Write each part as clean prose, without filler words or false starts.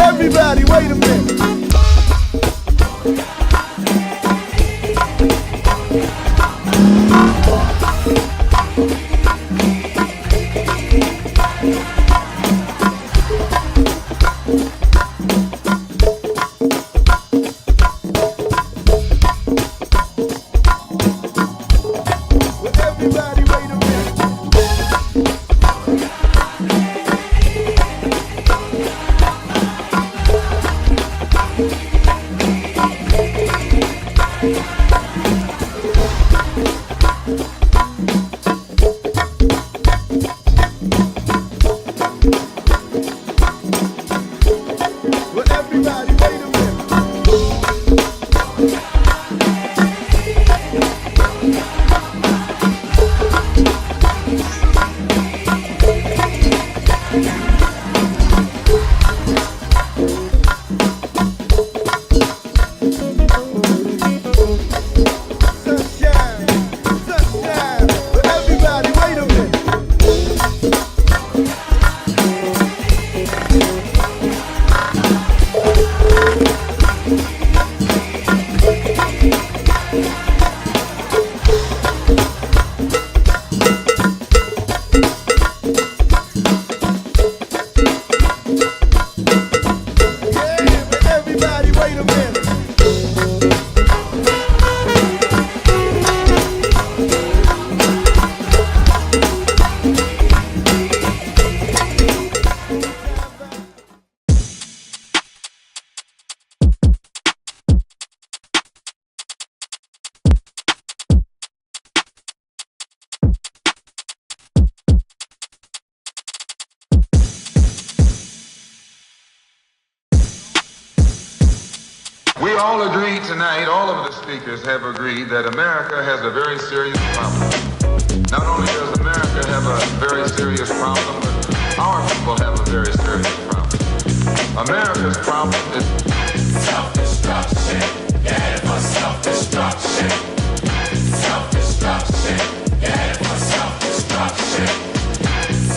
Everybody, wait a minute. We all agreed tonight, all of the speakers have agreed that America has a very serious problem. Not only does America have a very serious problem, but our people have a very serious problem. America's problem is self-destruction. Yeah, for self-destruction. Self-destruction. Yeah, for self-destruction.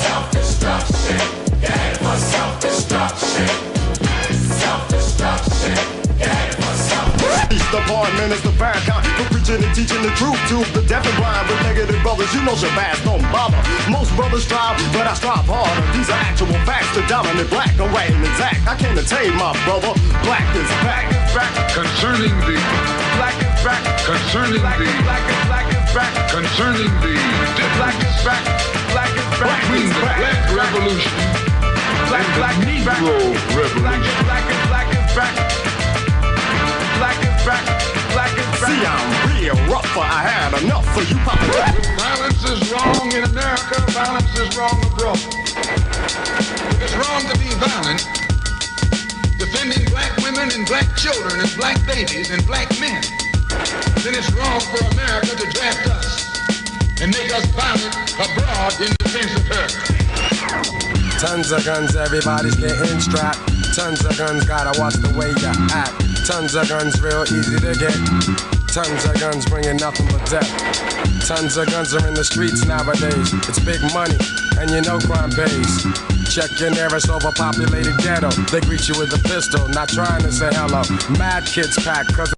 Self-destruction. Yeah, for self-destruction. Self-destruction. The parliament is the Farrakhan for preaching and teaching the truth to the deaf and blind. With negative brothers, you know Shabazz don't bother. Most brothers strive, but I strive harder. These are actual facts. The dominant black, I'm right and exact. I can't attain my brother. Black is back. Concerning the black is back. Concerning black the black is back. Concerning the Black is back. Black is back. between the Black Revolution and the Negro Revolution. Black is back. Black is back. Black is back. See, I'm real. here rougher. I had enough for you, Papa. Violence is wrong in America. Violence is wrong abroad. It's wrong to be violent, defending black women and black children and black babies and black men. Then it's wrong for America to draft us and make us violent abroad in defense of her. Tons of guns, everybody's getting strapped. Tons of guns, gotta watch the way you act. Tons of guns, real easy to get. Tons of guns bringing nothing but death. Tons of guns are in the streets nowadays. It's big money, and you know crime pays. Check your nearest overpopulated ghetto. They greet you with a pistol, not trying to say hello. Mad kids pack, cause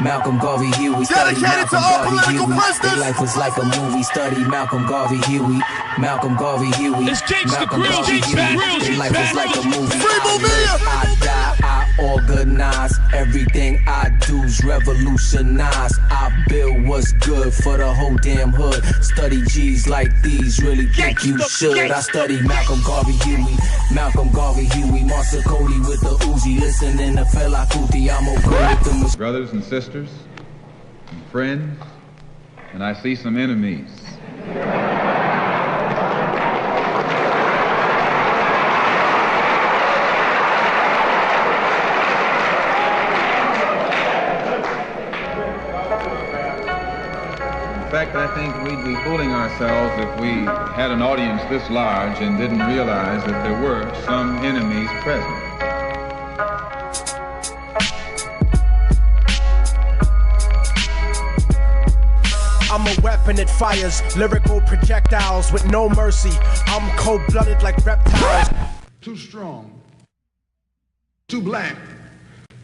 Malcolm Garvey Huey, study Malcolm Garvey Huey. Their life was like a movie. Study Malcolm Garvey Huey. Malcolm Garvey Huey. Malcolm Garvey Huey. Their life was like a movie. I die, I organize. Everything I do's revolutionize. I build what's good for the whole damn hood. Study G's like these, really think you should. I study Malcolm Garvey Huey. Malcolm Garvey Huey. Marcia Cody with the Uzi. Listening to Fela Kuti. I'm okay with the brothers and sisters and friends, and I see some enemies. In fact, I think we'd be fooling ourselves if we had an audience this large and didn't realize that there were some enemies present. I'm a weapon that fires lyrical projectiles with no mercy. I'm cold-blooded like reptiles. Too strong. Too black.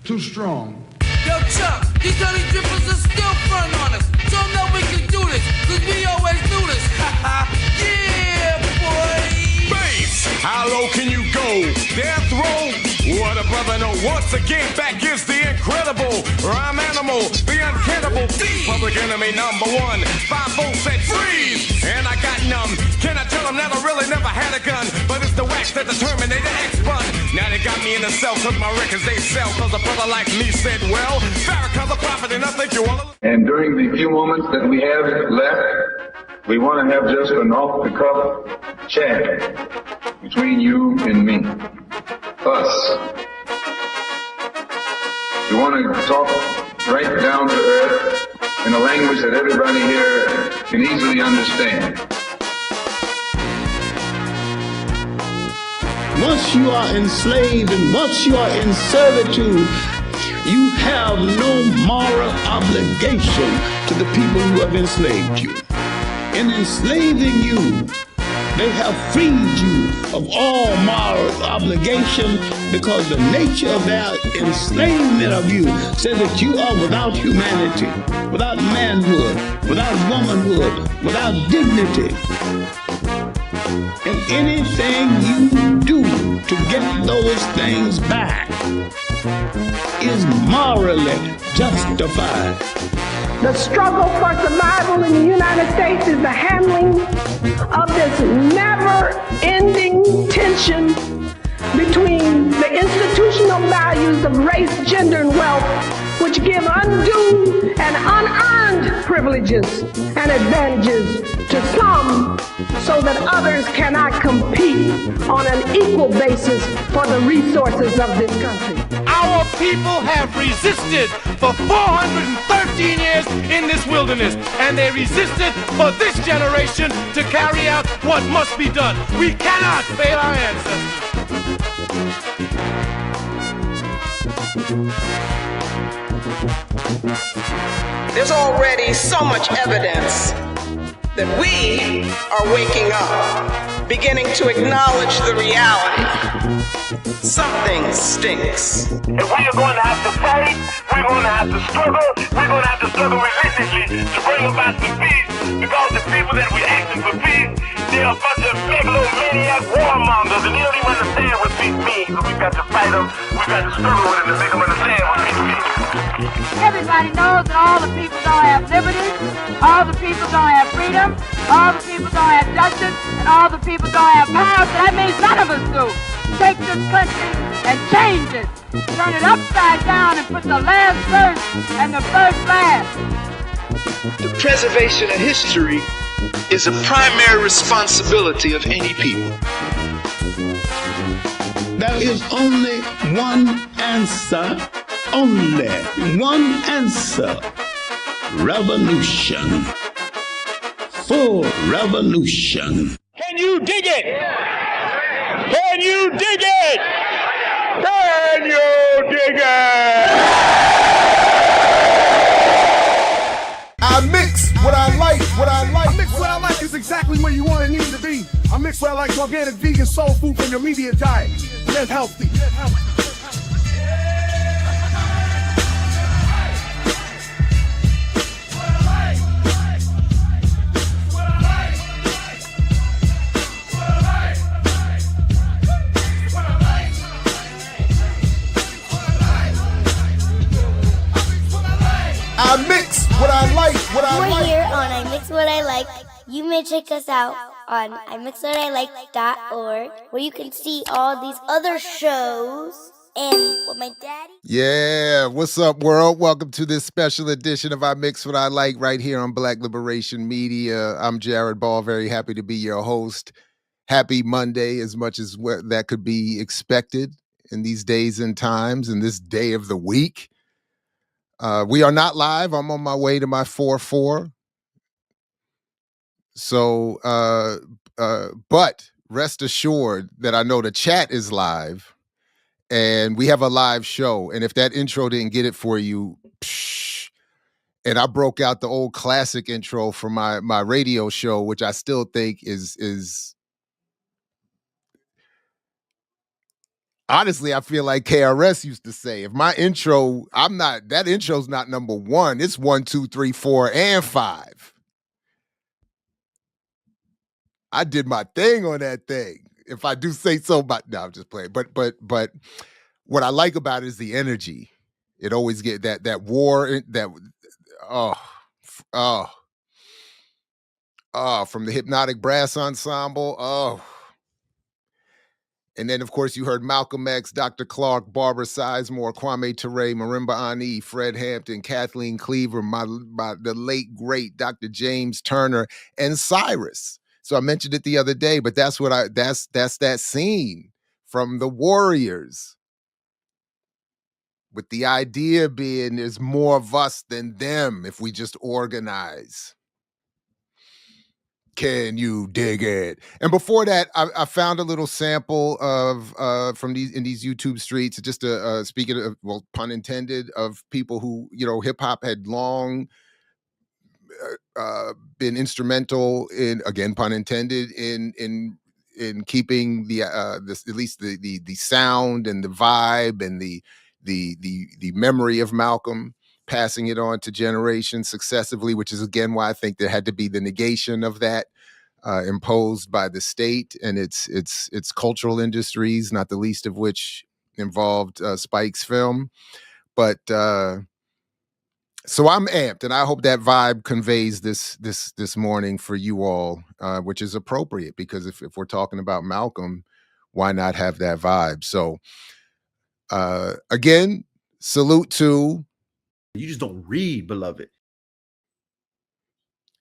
Too strong. Yo, Chuck, these honey drippers are still front on us. So now we can do this, cause we always do this. Yeah, boy. Bass, how low can you go? Death row? What a brother know. Once again, back is the incredible rhyme animal, the uncannibal, public enemy number one. 5-0 said freeze, and I got numb. Can I tell them that I really never had a gun? But it's the wax that the Terminator X-Bun. Now they got me in the cell, cause my records they sell. Cause a brother like me said, well, Farrakhan's a prophet, and I think you all. And during the few moments that we have left, we want to have just an off-the-cuff chat between you and me. Us. We want to talk right down to earth in a language that everybody here can easily understand. Once you are enslaved and once you are in servitude, you have no moral obligation to the people who have enslaved you. In enslaving you, they have freed you of all moral obligation because the nature of their enslavement of you says that you are without humanity, without manhood, without womanhood, without dignity. And anything you do to get those things back is morally justified. The struggle for survival in the United States is the handling of this never-ending tension between the institutional values of race, gender, and wealth, which give undue and unearned privileges and advantages to some so that others cannot compete on an equal basis for the resources of this country. Our people have resisted for 413 years in this wilderness, and they resisted for this generation to carry out what must be done. We cannot fail our ancestors. There's already so much evidence that we are waking up, beginning to acknowledge the reality. Something stinks. If we are going to have to fight, we're going to have to struggle, we're going to have to struggle relentlessly to bring about the peace, because the people that we're asking for peace, they're a bunch of megalomaniac warmongers, and they don't even understand what peace means. So we've got to fight them, we've got to struggle with them to make them understand what peace means. Everybody knows that all the people don't have liberty, all the people don't have freedom, all the people don't have justice, and all the people don't have power, so that means none of us do. take this country and change it. Turn it upside down and put the last first and the first last. The preservation of history is a primary responsibility of any people. There is only one answer, only one answer. Revolution. Full revolution. Can you dig it? Can you dig it? Can you dig it? I mix what I like, what I like. I mix what I like is exactly where you want and need to be. I mix what I like, organic, vegan, soul food from your immediate diet. Get healthy. I mix what I like, what I like. We're here on I Mix What I Like. You may check us out on imixwhatilike.org, where you can see all these other shows and what my daddy. Yeah, what's up, world? Welcome to this special edition of I Mix What I Like right here on Black Liberation Media. I'm Jared Ball, very happy to be your host. Happy Monday, as much as that could be expected in these days and times, in this day of the week. We are not live. I'm on my way to my 4-4. So, but rest assured that I know the chat is live and we have a live show. And if that intro didn't get it for you, and I broke out the old classic intro from my radio show, which I still think is honestly, I feel like KRS used to say, if my intro, that intro's not number one. It's 1, 2, 3, 4, and 5. I did my thing on that thing. If I do say so, but no, I'm just playing. But what I like about it is the energy. It always get that war, from the Hypnotic Brass Ensemble. And then, of course, you heard Malcolm X, Dr. Clark, Barbara Sizemore, Kwame Ture, Marimba Ani, Fred Hampton, Kathleen Cleaver, the late, great Dr. James Turner, and Cyrus. So I mentioned it the other day, but that's that scene from The Warriors. With the idea being there's more of us than them if we just organize. Can you dig it? And before that, I found a little sample of from these YouTube streets, just speaking of, well, pun intended, of people who, hip hop had long been instrumental in, again, pun intended, in keeping the at least the sound and the vibe and the memory of Malcolm, passing it on to generations successively, which is, again, why I think there had to be the negation of that imposed by the state and its cultural industries, not the least of which involved Spike's film. But so I'm amped, and I hope that vibe conveys this morning for you all, which is appropriate, because if we're talking about Malcolm, why not have that vibe? So again, salute to... You just don't read, beloved.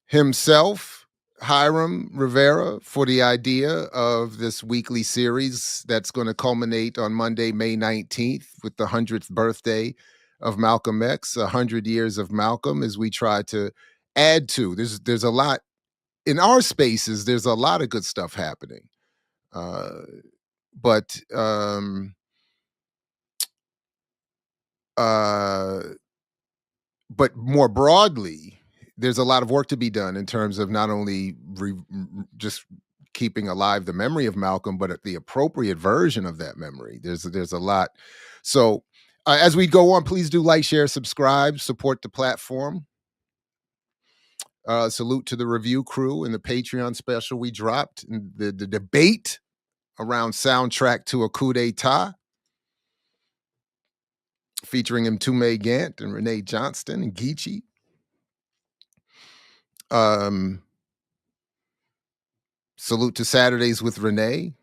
Himself, Hiram Rivera, for the idea of this weekly series that's going to culminate on Monday, May 19th, with the 100th birthday of Malcolm X, 100 years of Malcolm, as we try to add to. There's a lot in our spaces. There's a lot of good stuff happening, but more broadly, there's a lot of work to be done in terms of not only just keeping alive the memory of Malcolm, but the appropriate version of that memory. There's a lot. So as we go on, please do like, share, subscribe, support the platform. Salute to the review crew and the Patreon special we dropped, and the debate around soundtrack to a coup d'etat, featuring Mtume Gant and Renee Johnston and Geechee. Salute to Saturdays with Renee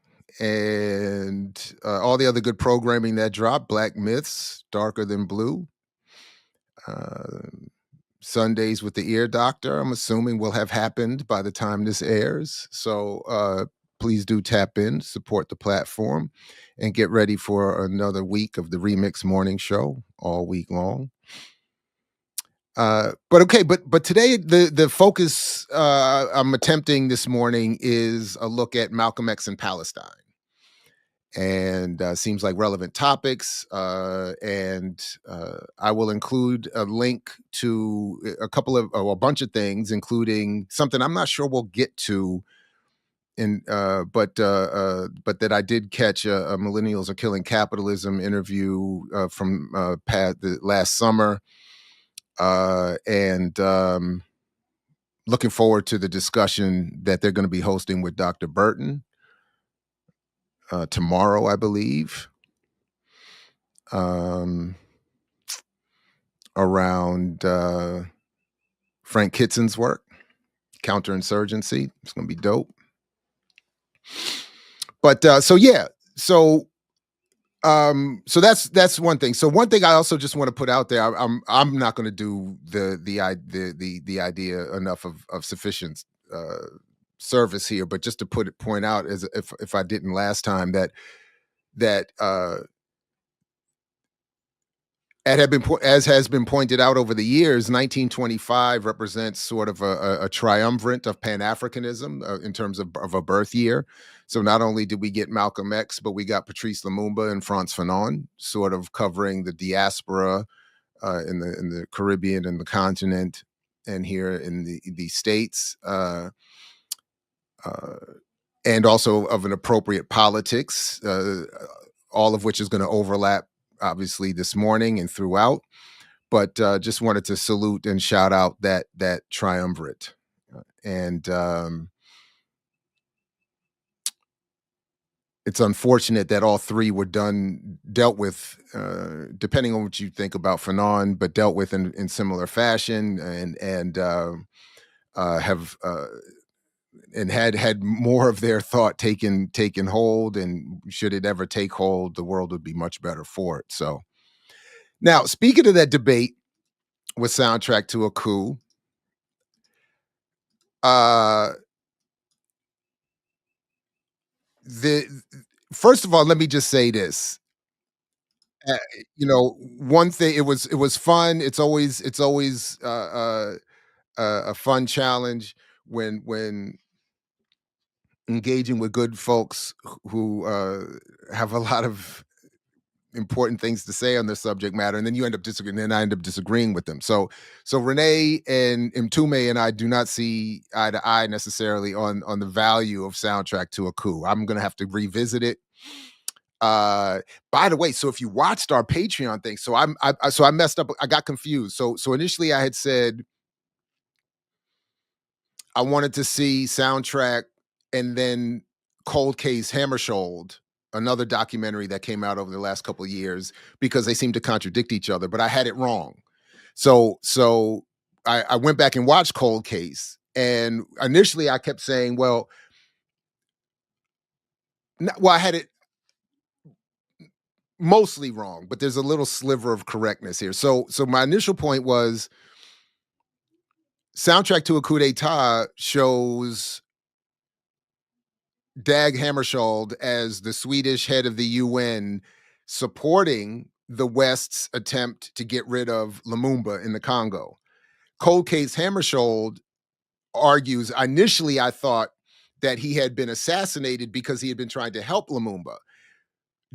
and all the other good programming that dropped. Black Myths, Darker Than Blue. Sundays with the Ear Doctor, I'm assuming, will have happened by the time this airs. So please do tap in, support the platform, and get ready for another week of the Remix Morning Show all week long. But today the focus I'm attempting this morning is a look at Malcolm X and Palestine. And seems like relevant topics. And I will include a link to a bunch of things, including something I'm not sure we'll get to. But that I did catch a Millennials Are Killing Capitalism interview from the last summer. And looking forward to the discussion that they're going to be hosting with Dr. Burton. Tomorrow, I believe, around Frank Kitzen's work, counterinsurgency. It's going to be dope. But so that's one thing. So one thing I also just want to put out there. I'm not going to do the idea enough of sufficient service here, but just to point out, as if I didn't last time, that as has been pointed out over the years, 1925 represents sort of a triumvirate of Pan-Africanism in terms of a birth year. So not only did we get Malcolm X, but we got Patrice Lumumba and Frantz Fanon, sort of covering the diaspora in the Caribbean and the continent, and here in the States. And also of an appropriate politics, all of which is going to overlap, obviously, this morning and throughout. But just wanted to salute and shout out that triumvirate. And it's unfortunate that all three were dealt with, depending on what you think about Fanon, but dealt with in similar fashion, and have and had more of their thought taken hold, and should it ever take hold, the world would be much better for it. So now, speaking of that debate with Soundtrack to a Coup, first of all, let me just say this. One thing, it was fun. It's always a fun challenge when engaging with good folks who have a lot of important things to say on this subject matter, and then you end up disagreeing, and I end up disagreeing with them. So Renee and Mtume and I do not see eye to eye necessarily on the value of Soundtrack to a Coup. I'm going to have to revisit it. By the way, so if you watched our Patreon thing, so I messed up. I got confused. So initially I had said I wanted to see Soundtrack and then Cold Case Hammarskjöld, another documentary that came out over the last couple of years, because they seem to contradict each other, but I had it wrong. So I went back and watched Cold Case, and initially I kept saying, I had it mostly wrong, but there's a little sliver of correctness here. So my initial point was Soundtrack to a Coup d'etat shows Dag Hammarskjöld as the Swedish head of the UN supporting the West's attempt to get rid of Lumumba in the Congo. Cold Case Hammarskjöld argues, initially I thought that he had been assassinated because he had been trying to help Lumumba.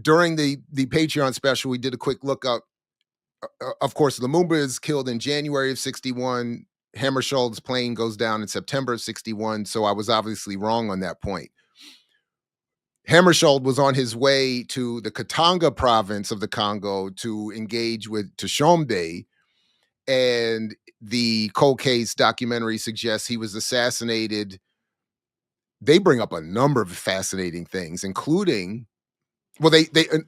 During the Patreon special, we did a quick look up. Of course, Lumumba is killed in January of 1961. Hammarskjöld's plane goes down in September of 1961, so I was obviously wrong on that point. Hammarskjöld was on his way to the Katanga province of the Congo to engage with Tshombe, and the Cold Case documentary suggests he was assassinated. They bring up a number of fascinating things, including, the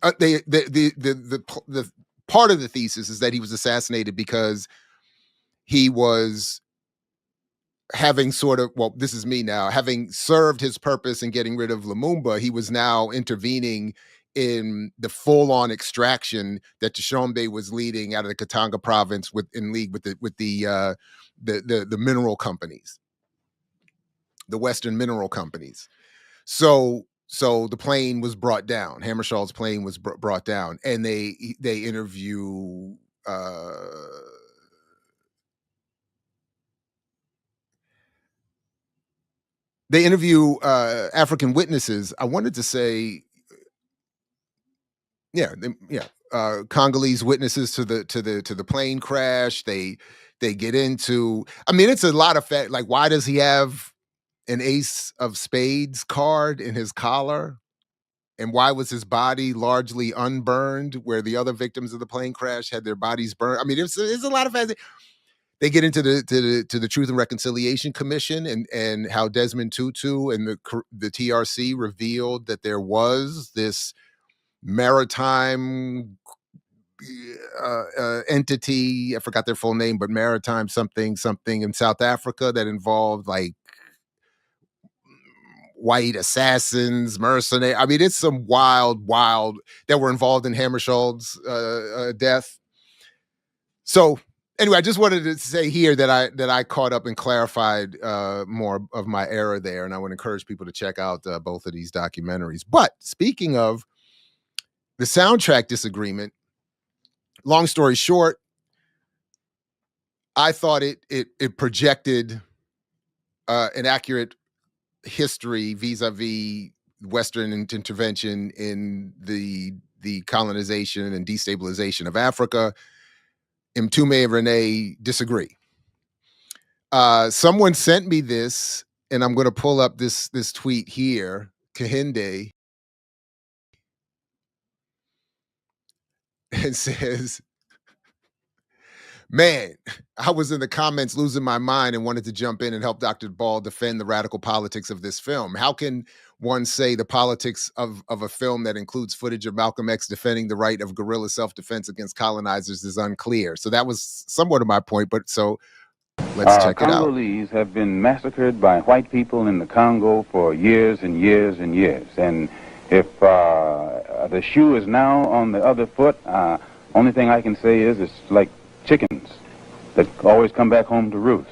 part of the thesis is that he was assassinated because he was having sort of, well, this is me now, having served his purpose in getting rid of Lumumba, he was now intervening in the full-on extraction that Tshombe was leading out of the Katanga province in league with the mineral companies, the Western mineral companies. So the plane was brought down. Hammarskjöld's plane was brought down, and they interview African witnesses. I wanted to say, Congolese witnesses to the plane crash. They get into, I mean, it's a lot of fact. Like, why does he have an ace of spades card in his collar? And why was his body largely unburned, where the other victims of the plane crash had their bodies burned? I mean, it's a lot of facts. They get into the Truth and Reconciliation Commission and how Desmond Tutu and the TRC revealed that there was this maritime entity. I forgot their full name, but maritime something in South Africa that involved like white assassins, mercenaries. I mean, it's some wild that were involved in Hammarskjöld's death. So anyway, I just wanted to say here that I caught up and clarified more of my error there, and I would encourage people to check out both of these documentaries. But speaking of the soundtrack disagreement, long story short, I thought it projected an accurate history vis-a-vis Western intervention in the colonization and destabilization of Africa. Mtume and Renee disagree. Someone sent me this, and I'm going to pull up this tweet here. Kahinde, and says, man, I was in the comments losing my mind and wanted to jump in and help Dr. Ball defend the radical politics of this film. How can one say the politics of a film that includes footage of Malcolm X defending the right of guerrilla self-defense against colonizers is unclear? So that was somewhat of my point, but so let's check it out. Congolese have been massacred by white people in the Congo for years and years and years. And if the shoe is now on the other foot, only thing I can say is it's like chickens that always come back home to roost.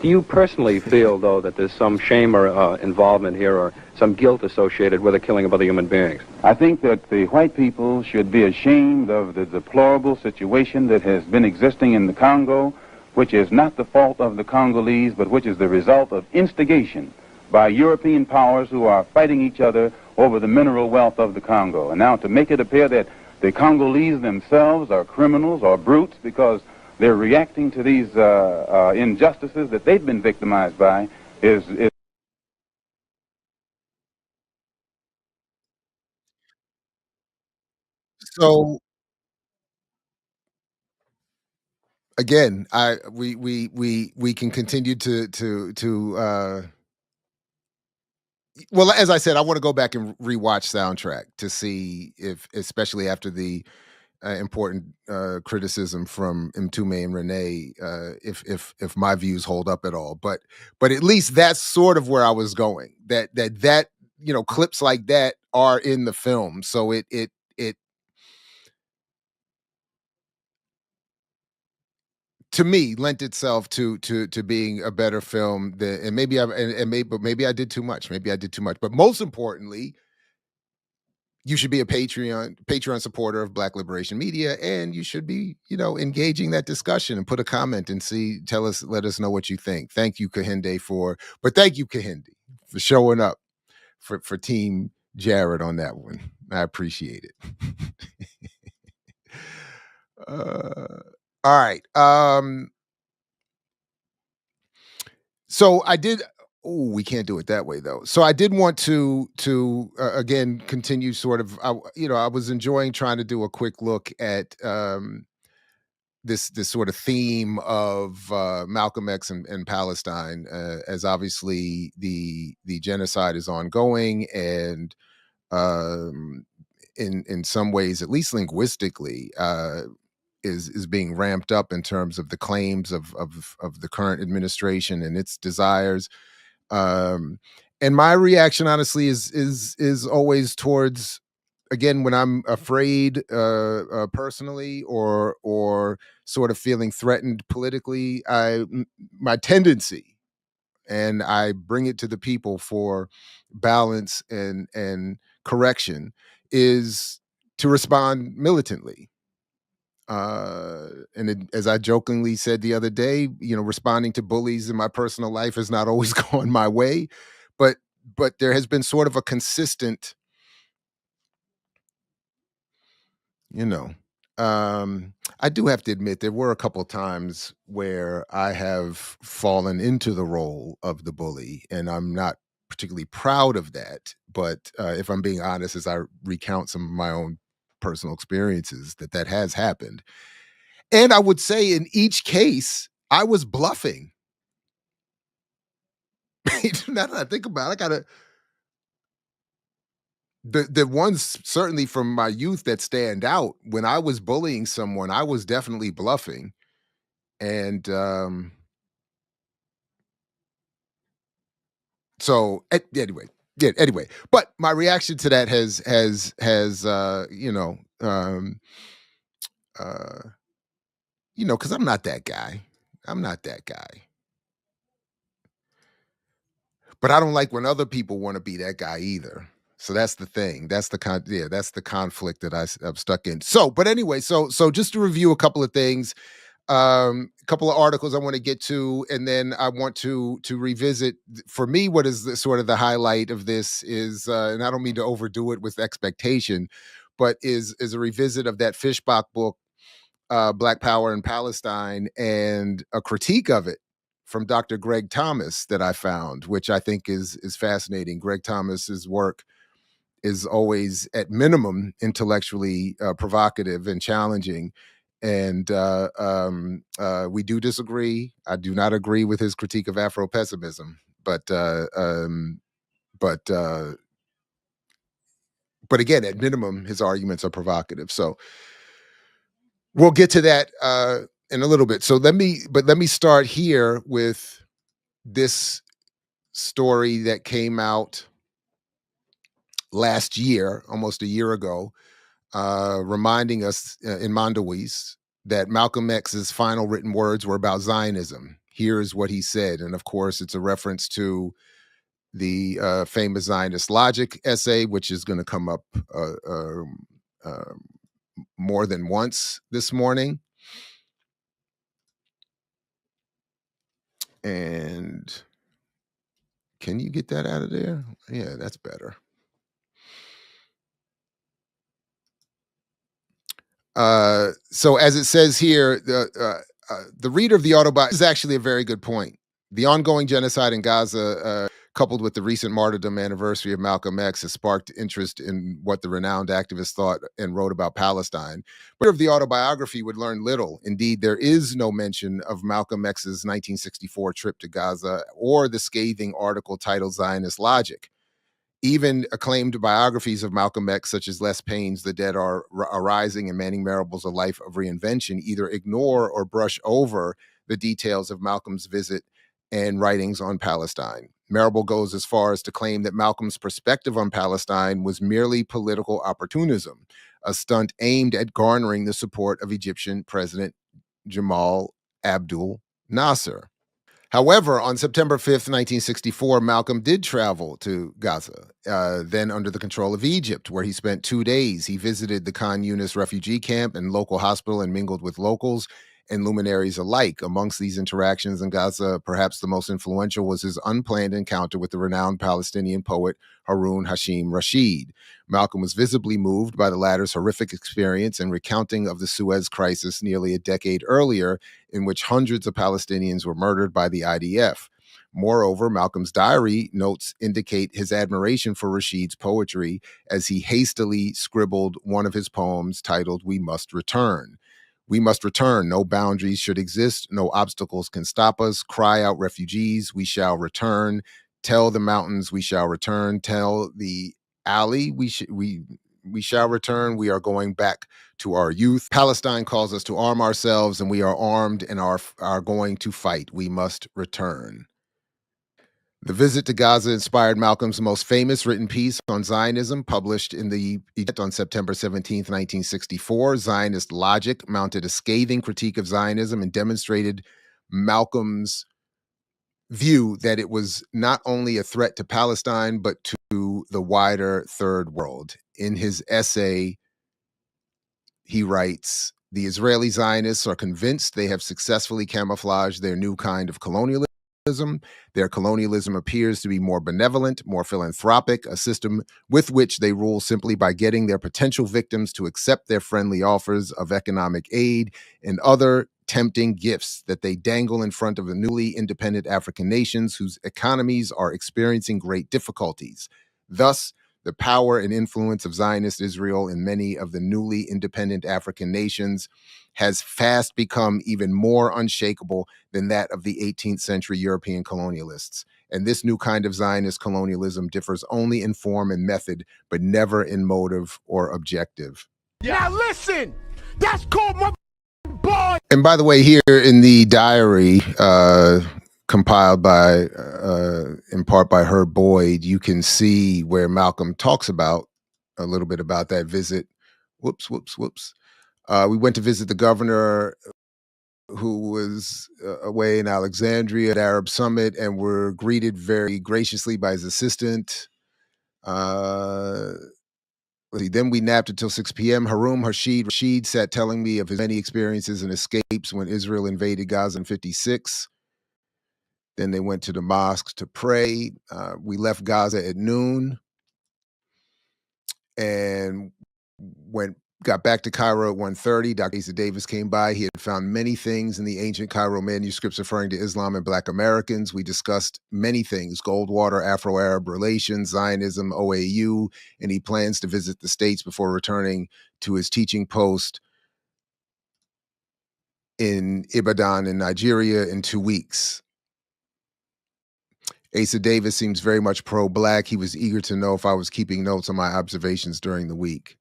Do you personally feel, though, that there's some shame or involvement here or some guilt associated with the killing of other human beings? I think that the white people should be ashamed of the deplorable situation that has been existing in the Congo, which is not the fault of the Congolese, but which is the result of instigation by European powers who are fighting each other over the mineral wealth of the Congo. And now to make it appear that the Congolese themselves are criminals or brutes because they're reacting to these injustices that they've been victimized by is... So again, we can continue to well, as I said, I want to go back and rewatch soundtrack to see if, especially after the important criticism from Mtume and Renee, if my views hold up at all. But at least that's sort of where I was going. That clips like that are in the film, so it to me lent itself to being a better film. And maybe I did too much. But most importantly, you should be a Patreon supporter of Black Liberation Media, and you should be, engaging that discussion and put a comment and let us know what you think. Thank you, Kahinde, for showing up for Team Jared on that one. I appreciate it. All right. So I did. Oh, we can't do it that way though. So I did want to again continue sort of. I was enjoying trying to do a quick look at this sort of theme of Malcolm X and Palestine, as obviously the genocide is ongoing, and in some ways, at least linguistically, is being ramped up in terms of the claims of the current administration and its desires. And my reaction, honestly, is always towards, again, when I'm afraid personally or sort of feeling threatened politically, my tendency, and I bring it to the people for balance and correction, is to respond militantly. As I jokingly said the other day, responding to bullies in my personal life has not always gone my way, but there has been sort of a consistent, I do have to admit there were a couple times where I have fallen into the role of the bully, and I'm not particularly proud of that. But if I'm being honest, as I recount some of my own personal experiences, that has happened. And I would say in each case, I was bluffing. Now that I think about it, the ones certainly from my youth that stand out, when I was bullying someone, I was definitely bluffing. And so anyway, but my reaction to that has because I'm not that guy. But I don't like when other people want to be that guy either. So that's the thing. That's the conflict that I'm stuck in. So, but anyway, so just to review a couple of things, a couple of articles I want to get to, and then I want to revisit, for me, what is sort of the highlight of this is, and I don't mean to overdo it with expectation, but is a revisit of that Fishbach book, Black Power in Palestine, and a critique of it from Dr. Greg Thomas that I found, which I think is fascinating. Greg Thomas's work is always, at minimum, intellectually provocative and challenging. And we do disagree. I do not agree with his critique of Afro-pessimism, but again, at minimum, his arguments are provocative. So we'll get to that in a little bit. So let me start here with this story that came out last year, almost a year ago, reminding us in Mondoweiss that Malcolm X's final written words were about Zionism. Here's what he said. And of course, it's a reference to the famous Zionist Logic essay, which is going to come up more than once this morning. And can you get that out of there? Yeah, that's better. So as it says here, the reader of the autobiography is actually a very good point. The ongoing genocide in Gaza, coupled with the recent martyrdom anniversary of Malcolm X, has sparked interest in what the renowned activist thought and wrote about Palestine. But of the autobiography would learn little. Indeed, there is no mention of Malcolm X's 1964 trip to Gaza or the scathing article titled Zionist Logic. Even acclaimed biographies of Malcolm X, such as Les Payne's The Dead Are Rising and Manning Marable's A Life of Reinvention, either ignore or brush over the details of Malcolm's visit and writings on Palestine. Marable goes as far as to claim that Malcolm's perspective on Palestine was merely political opportunism, a stunt aimed at garnering the support of Egyptian President Jamal Abdel Nasser. However, on September 5th, 1964, Malcolm did travel to Gaza, then under the control of Egypt, where he spent 2 days. He visited the Khan Yunis refugee camp and local hospital and mingled with locals and luminaries alike. Amongst these interactions in Gaza, perhaps the most influential was his unplanned encounter with the renowned Palestinian poet Harun Hashim Rashid. Malcolm was visibly moved by the latter's horrific experience and recounting of the Suez Crisis nearly a decade earlier, in which hundreds of Palestinians were murdered by the IDF. Moreover, Malcolm's diary notes indicate his admiration for Rashid's poetry as he hastily scribbled one of his poems titled "We Must Return." We must return. No boundaries should exist. No obstacles can stop us. Cry out, refugees, we shall return. Tell the mountains we shall return. Tell the alley we we shall return. We are going back to our youth. Palestine calls us to arm ourselves, and we are armed and are going to fight. We must return. The visit to Gaza inspired Malcolm's most famous written piece on Zionism, published in the on September 17, 1964. Zionist Logic mounted a scathing critique of Zionism and demonstrated Malcolm's view that it was not only a threat to Palestine, but to the wider Third World. In his essay, he writes, "The Israeli Zionists are convinced they have successfully camouflaged their new kind of colonialism. Their colonialism appears to be more benevolent, more philanthropic, a system with which they rule simply by getting their potential victims to accept their friendly offers of economic aid and other tempting gifts that they dangle in front of the newly independent African nations whose economies are experiencing great difficulties. Thus, the power and influence of Zionist Israel in many of the newly independent African nations has fast become even more unshakable than that of the 18th century European colonialists. And this new kind of Zionist colonialism differs only in form and method, but never in motive or objective." Now listen, that's called my boy. And by the way, here in the diary, compiled by, in part by Herb Boyd, you can see where Malcolm talks about a little bit about that visit. Whoops. We went to visit the governor who was away in Alexandria at Arab Summit and were greeted very graciously by his assistant. Then we napped until 6 p.m. Haroum Rashid sat telling me of his many experiences and escapes when Israel invaded Gaza in 1956. Then they went to the mosque to pray. We left Gaza at noon and got back to Cairo at 1:30. Dr. Asa Davis came by. He had found many things in the ancient Cairo manuscripts referring to Islam and Black Americans. We discussed many things: Goldwater, Afro-Arab relations, Zionism, OAU, and he plans to visit the States before returning to his teaching post in Ibadan in Nigeria in 2 weeks. Asa Davis seems very much pro-Black. He was eager to know if I was keeping notes on my observations during the week.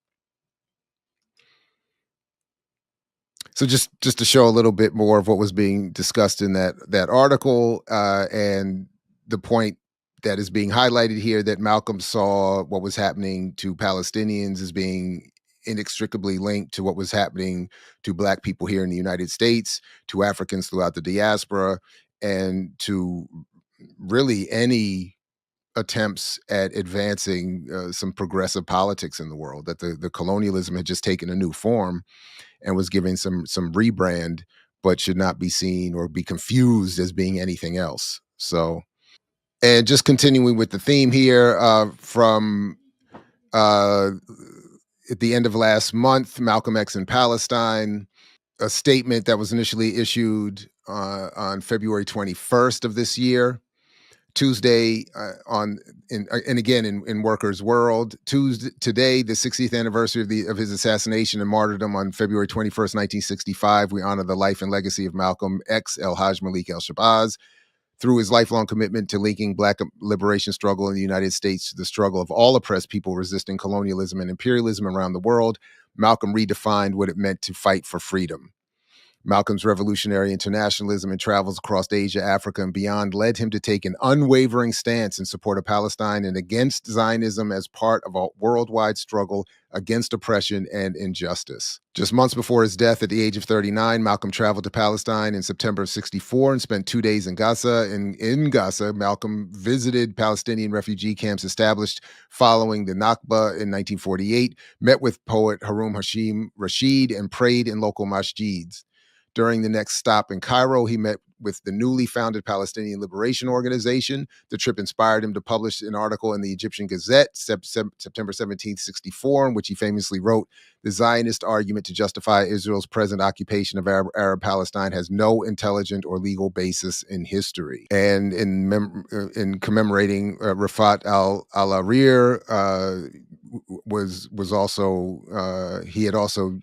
So just to show a little bit more of what was being discussed in that article, and the point that is being highlighted here, that Malcolm saw what was happening to Palestinians as being inextricably linked to what was happening to Black people here in the United States, to Africans throughout the diaspora, and to really any attempts at advancing some progressive politics in the world, that the colonialism had just taken a new form and was giving some rebrand, but should not be seen or be confused as being anything else. So, and just continuing with the theme here, from at the end of last month, Malcolm X and Palestine, a statement that was initially issued on February 21st of this year. Tuesday, and again in Workers' World, today, the 60th anniversary of his assassination and martyrdom on February 21st, 1965, we honor the life and legacy of Malcolm X, El-Hajj Malik El-Shabazz. Through his lifelong commitment to linking Black liberation struggle in the United States to the struggle of all oppressed people resisting colonialism and imperialism around the world, Malcolm redefined what it meant to fight for freedom. Malcolm's revolutionary internationalism and travels across Asia, Africa, and beyond led him to take an unwavering stance in support of Palestine and against Zionism as part of a worldwide struggle against oppression and injustice. Just months before his death at the age of 39, Malcolm traveled to Palestine in September of 1964 and spent 2 days in Gaza. In Gaza, Malcolm visited Palestinian refugee camps established following the Nakba in 1948, met with poet Haroum Rashid, and prayed in local masjids. During the next stop in Cairo, he met with the newly founded Palestinian Liberation Organization. The trip inspired him to publish an article in the Egyptian Gazette, September 17, 1964, in which he famously wrote, "The Zionist argument to justify Israel's present occupation of Arab Palestine has no intelligent or legal basis in history." And in commemorating Rafat al-Arir, was also, he had also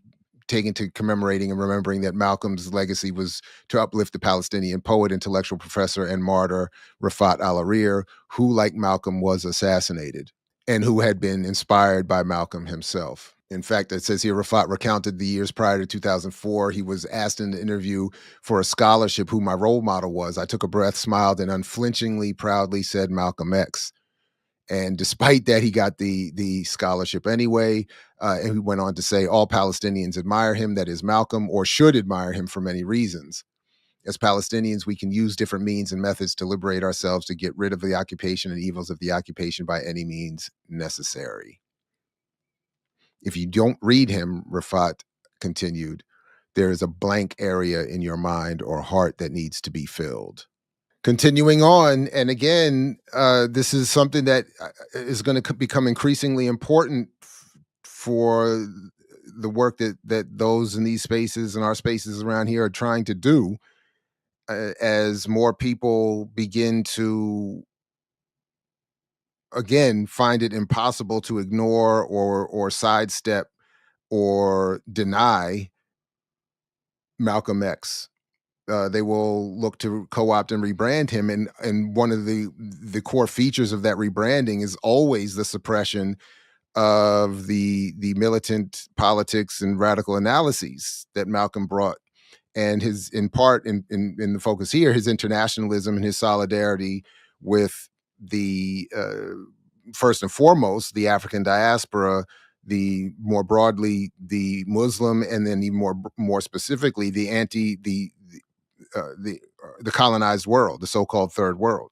taken to commemorating and remembering that Malcolm's legacy was to uplift the Palestinian poet, intellectual professor, and martyr Rafat al-Arir, who, like Malcolm, was assassinated. and who had been inspired by Malcolm himself. In fact, it says here, Rafat recounted the years prior to 2004. He was asked in the interview for a scholarship who my role model was. I took a breath, smiled, and unflinchingly, proudly said Malcolm X. And despite that, he got the scholarship anyway. And he went on to say, all Palestinians admire him, that is Malcolm, or should admire him for many reasons. As Palestinians, we can use different means and methods to liberate ourselves, to get rid of the occupation and evils of the occupation by any means necessary. If you don't read him, Rafat continued, there is a blank area in your mind or heart that needs to be filled. Continuing on, and again, this is something that is going to become increasingly important for the work that those in these spaces and our spaces around here are trying to do, as more people begin to, again, find it impossible to ignore or sidestep or deny Malcolm X. They will look to co-opt and rebrand him. And one of the core features of that rebranding is always the suppression of the militant politics and radical analyses that Malcolm brought. And his, in part, in the focus here, his internationalism and his solidarity with the, first and foremost, the African diaspora, the more broadly, the Muslim, and then even more specifically, the colonized world, the so-called third world.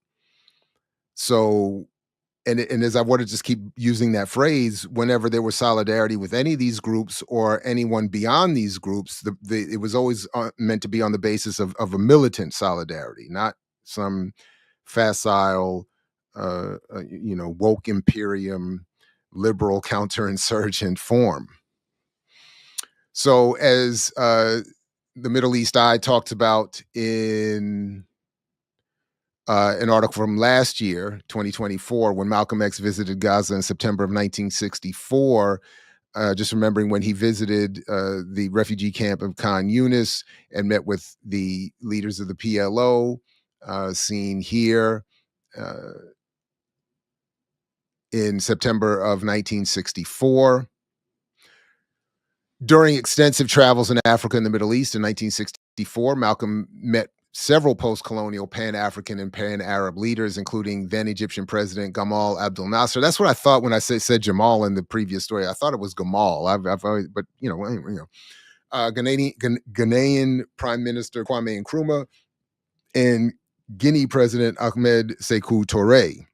So, and as I want to just keep using that phrase, whenever there was solidarity with any of these groups or anyone beyond these groups, it was always meant to be on the basis of a militant solidarity, not some facile, woke imperium, liberal counterinsurgent form. So as the Middle East Eye talked about in an article from last year, 2024, when Malcolm X visited Gaza in September of 1964, just remembering when he visited the refugee camp of Khan Yunis and met with the leaders of the PLO, seen here in September of 1964. During extensive travels in Africa and the Middle East in 1964, Malcolm met several post-colonial Pan-African and Pan-Arab leaders, including then Egyptian President Gamal Abdel Nasser. That's what I thought when I said Jamal in the previous story. I thought it was Gamal. I've always, but Ghanaian Prime Minister Kwame Nkrumah and Guinea President Ahmed Sékou Touré.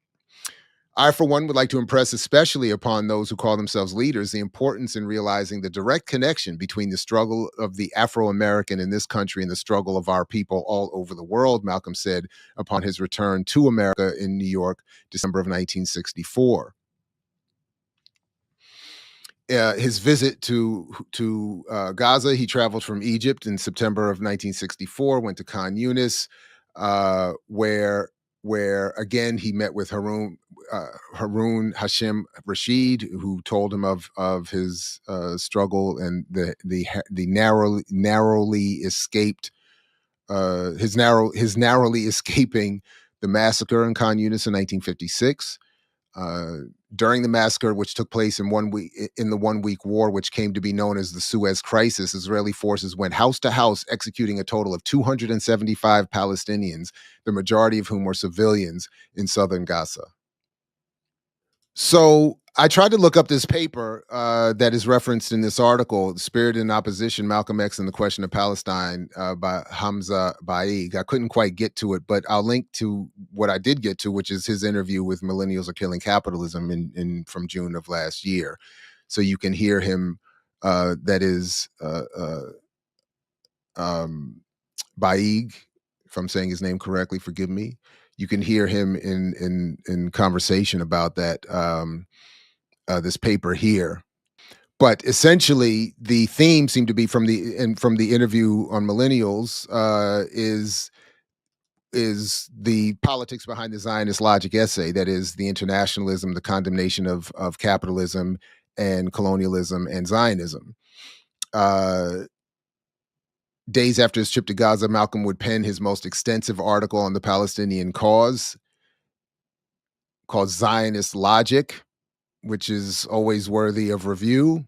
I, for one, would like to impress especially upon those who call themselves leaders the importance in realizing the direct connection between the struggle of the Afro-American in this country and the struggle of our people all over the world, Malcolm said upon his return to America in New York, December of 1964. His visit to Gaza, he traveled from Egypt in September of 1964, went to Khan Yunis, where again he met with Harun Hashim Rashid, who told him of his struggle and the narrowly escaped his narrowly escaping the massacre in Khan Yunis in 1956. During the massacre, which took place in the 1 week war, which came to be known as the Suez Crisis, Israeli forces went house to house, executing a total of 275 Palestinians, the majority of whom were civilians in southern Gaza. So I tried to look up this paper that is referenced in this article, Spirit in Opposition, Malcolm X and the Question of Palestine by Hamzah Baig. I couldn't quite get to it, but I'll link to what I did get to, which is his interview with Millennials Are Killing Capitalism from June of last year. So you can hear him, that is Baig, if I'm saying his name correctly, forgive me. You can hear him in conversation about that, this paper here. But essentially, the theme seemed to be from the interview on Millennials is the politics behind the Zionist logic essay, that is the internationalism, the condemnation of capitalism and colonialism and Zionism. Days after his trip to Gaza, Malcolm would pen his most extensive article on the Palestinian cause called Zionist Logic. which is always worthy of review.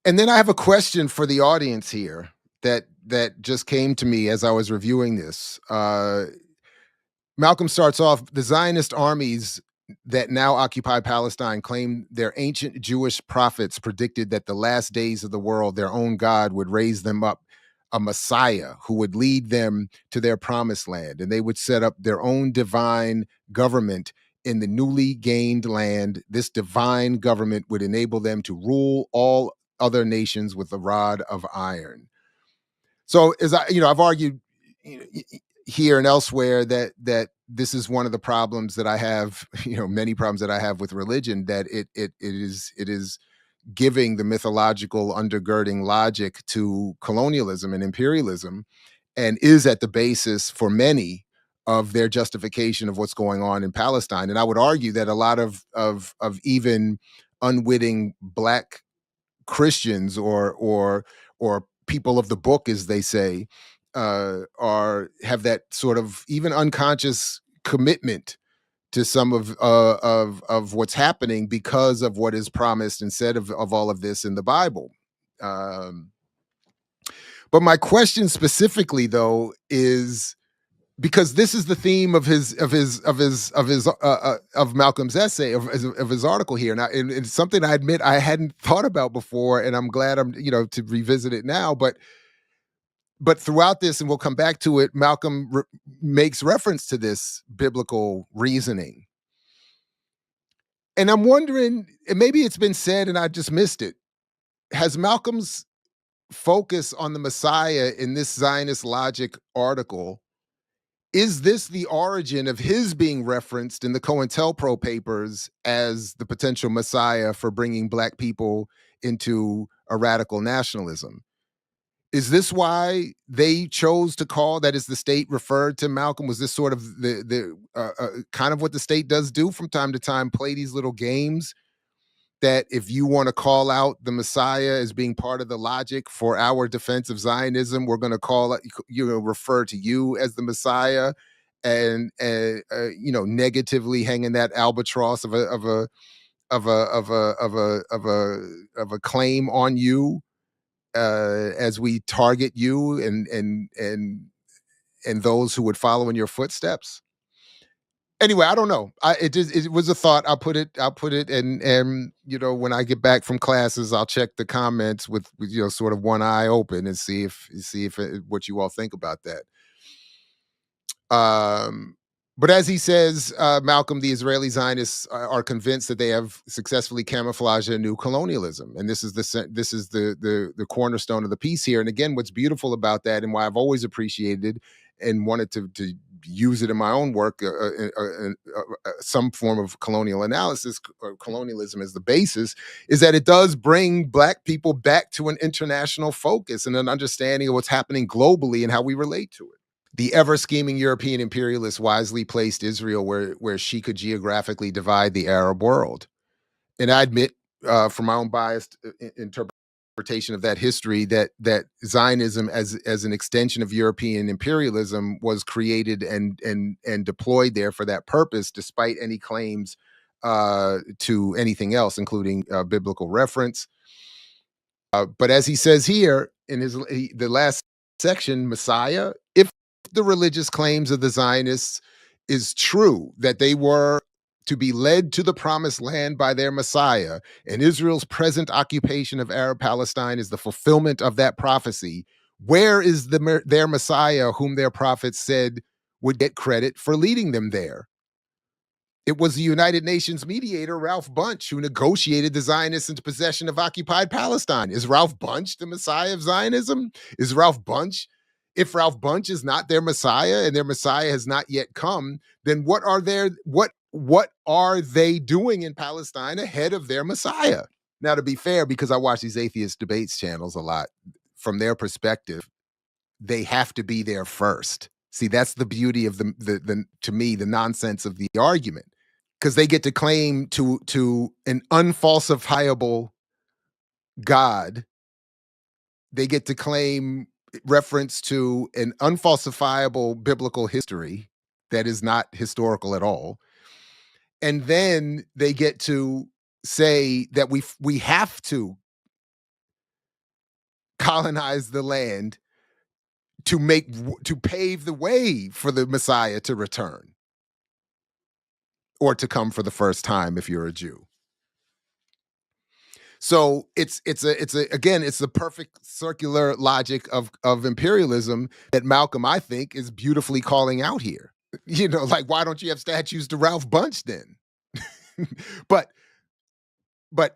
And then I have a question for the audience here that just came to me as I was reviewing this. Malcolm starts off, the Zionist armies that now occupy Palestine claim their ancient Jewish prophets predicted that the last days of the world, their own God would raise them up a Messiah who would lead them to their promised land, and they would set up their own divine government in the newly gained land. This divine government would enable them to rule all other nations with a rod of iron. So, as I've argued here and elsewhere that this is one of the problems that I have, many problems that I have with religion, that it is giving the mythological undergirding logic to colonialism and imperialism, and is at the basis for many of their justification of what's going on in Palestine. And I would argue that a lot of even unwitting Black Christians or people of the book, as they say, have that sort of even unconscious commitment to some of what's happening because of what is promised and said of all of this in the Bible. But my question specifically, though, is because this is the theme of Malcolm's essay, of his article here. And it's something I admit I hadn't thought about before, and I'm glad to revisit it now. But throughout this, and we'll come back to it, Malcolm makes reference to this biblical reasoning. And I'm wondering, and maybe it's been said and I just missed it, has Malcolm's focus on the Messiah in this Zionist logic article, is this the origin of his being referenced in the COINTELPRO papers as the potential Messiah for bringing Black people into a radical nationalism? Is this why they chose to call, that is, the state referred to Malcolm? Was this sort of the kind of what the state does do from time to time, play these little games that if you want to call out the Messiah as being part of the logic for our defense of Zionism, we're going to call it, refer to you as the Messiah, and negatively hanging that albatross of a claim on you as we target you and those who would follow in your footsteps. Anyway, I don't know. It was a thought. I'll put it, and when I get back from classes, I'll check the comments with sort of one eye open and see if what you all think about that. But as he says, Malcolm, the Israeli Zionists are convinced that they have successfully camouflaged a new colonialism, and this is the cornerstone of the piece here. And again, what's beautiful about that, and why I've always appreciated and wanted to use it in my own work, some form of colonial analysis, or colonialism as the basis, is that it does bring Black people back to an international focus and an understanding of what's happening globally and how we relate to it. The ever-scheming European imperialists wisely placed Israel where she could geographically divide the Arab world. And I admit, from my own biased interpretation of that history, that Zionism as an extension of European imperialism was created and deployed there for that purpose, despite any claims to anything else, including biblical reference. But as he says here in the last section, Messiah, if the religious claims of the Zionists is true, that they were to be led to the promised land by their Messiah, and Israel's present occupation of Arab Palestine is the fulfillment of that prophecy, where is their Messiah whom their prophets said would get credit for leading them there? It was the United Nations mediator, Ralph Bunche, who negotiated the Zionists into possession of occupied Palestine. Is Ralph Bunche the Messiah of Zionism? If Ralph Bunche is not their Messiah and their Messiah has not yet come, then what are they doing in Palestine ahead of their Messiah? Now, to be fair, because I watch these atheist debates channels a lot, from their perspective, they have to be there first. See, that's the beauty of the to me, the nonsense of the argument, because they get to claim to an unfalsifiable God. They get to claim reference to an unfalsifiable biblical history that is not historical at all. And then they get to say that we have to colonize the land to pave the way for the Messiah to return or to come for the first time if you're a Jew. So it's the perfect circular logic of imperialism that Malcolm, I think, is beautifully calling out here. You know, like, why don't you have statues to Ralph Bunche then? But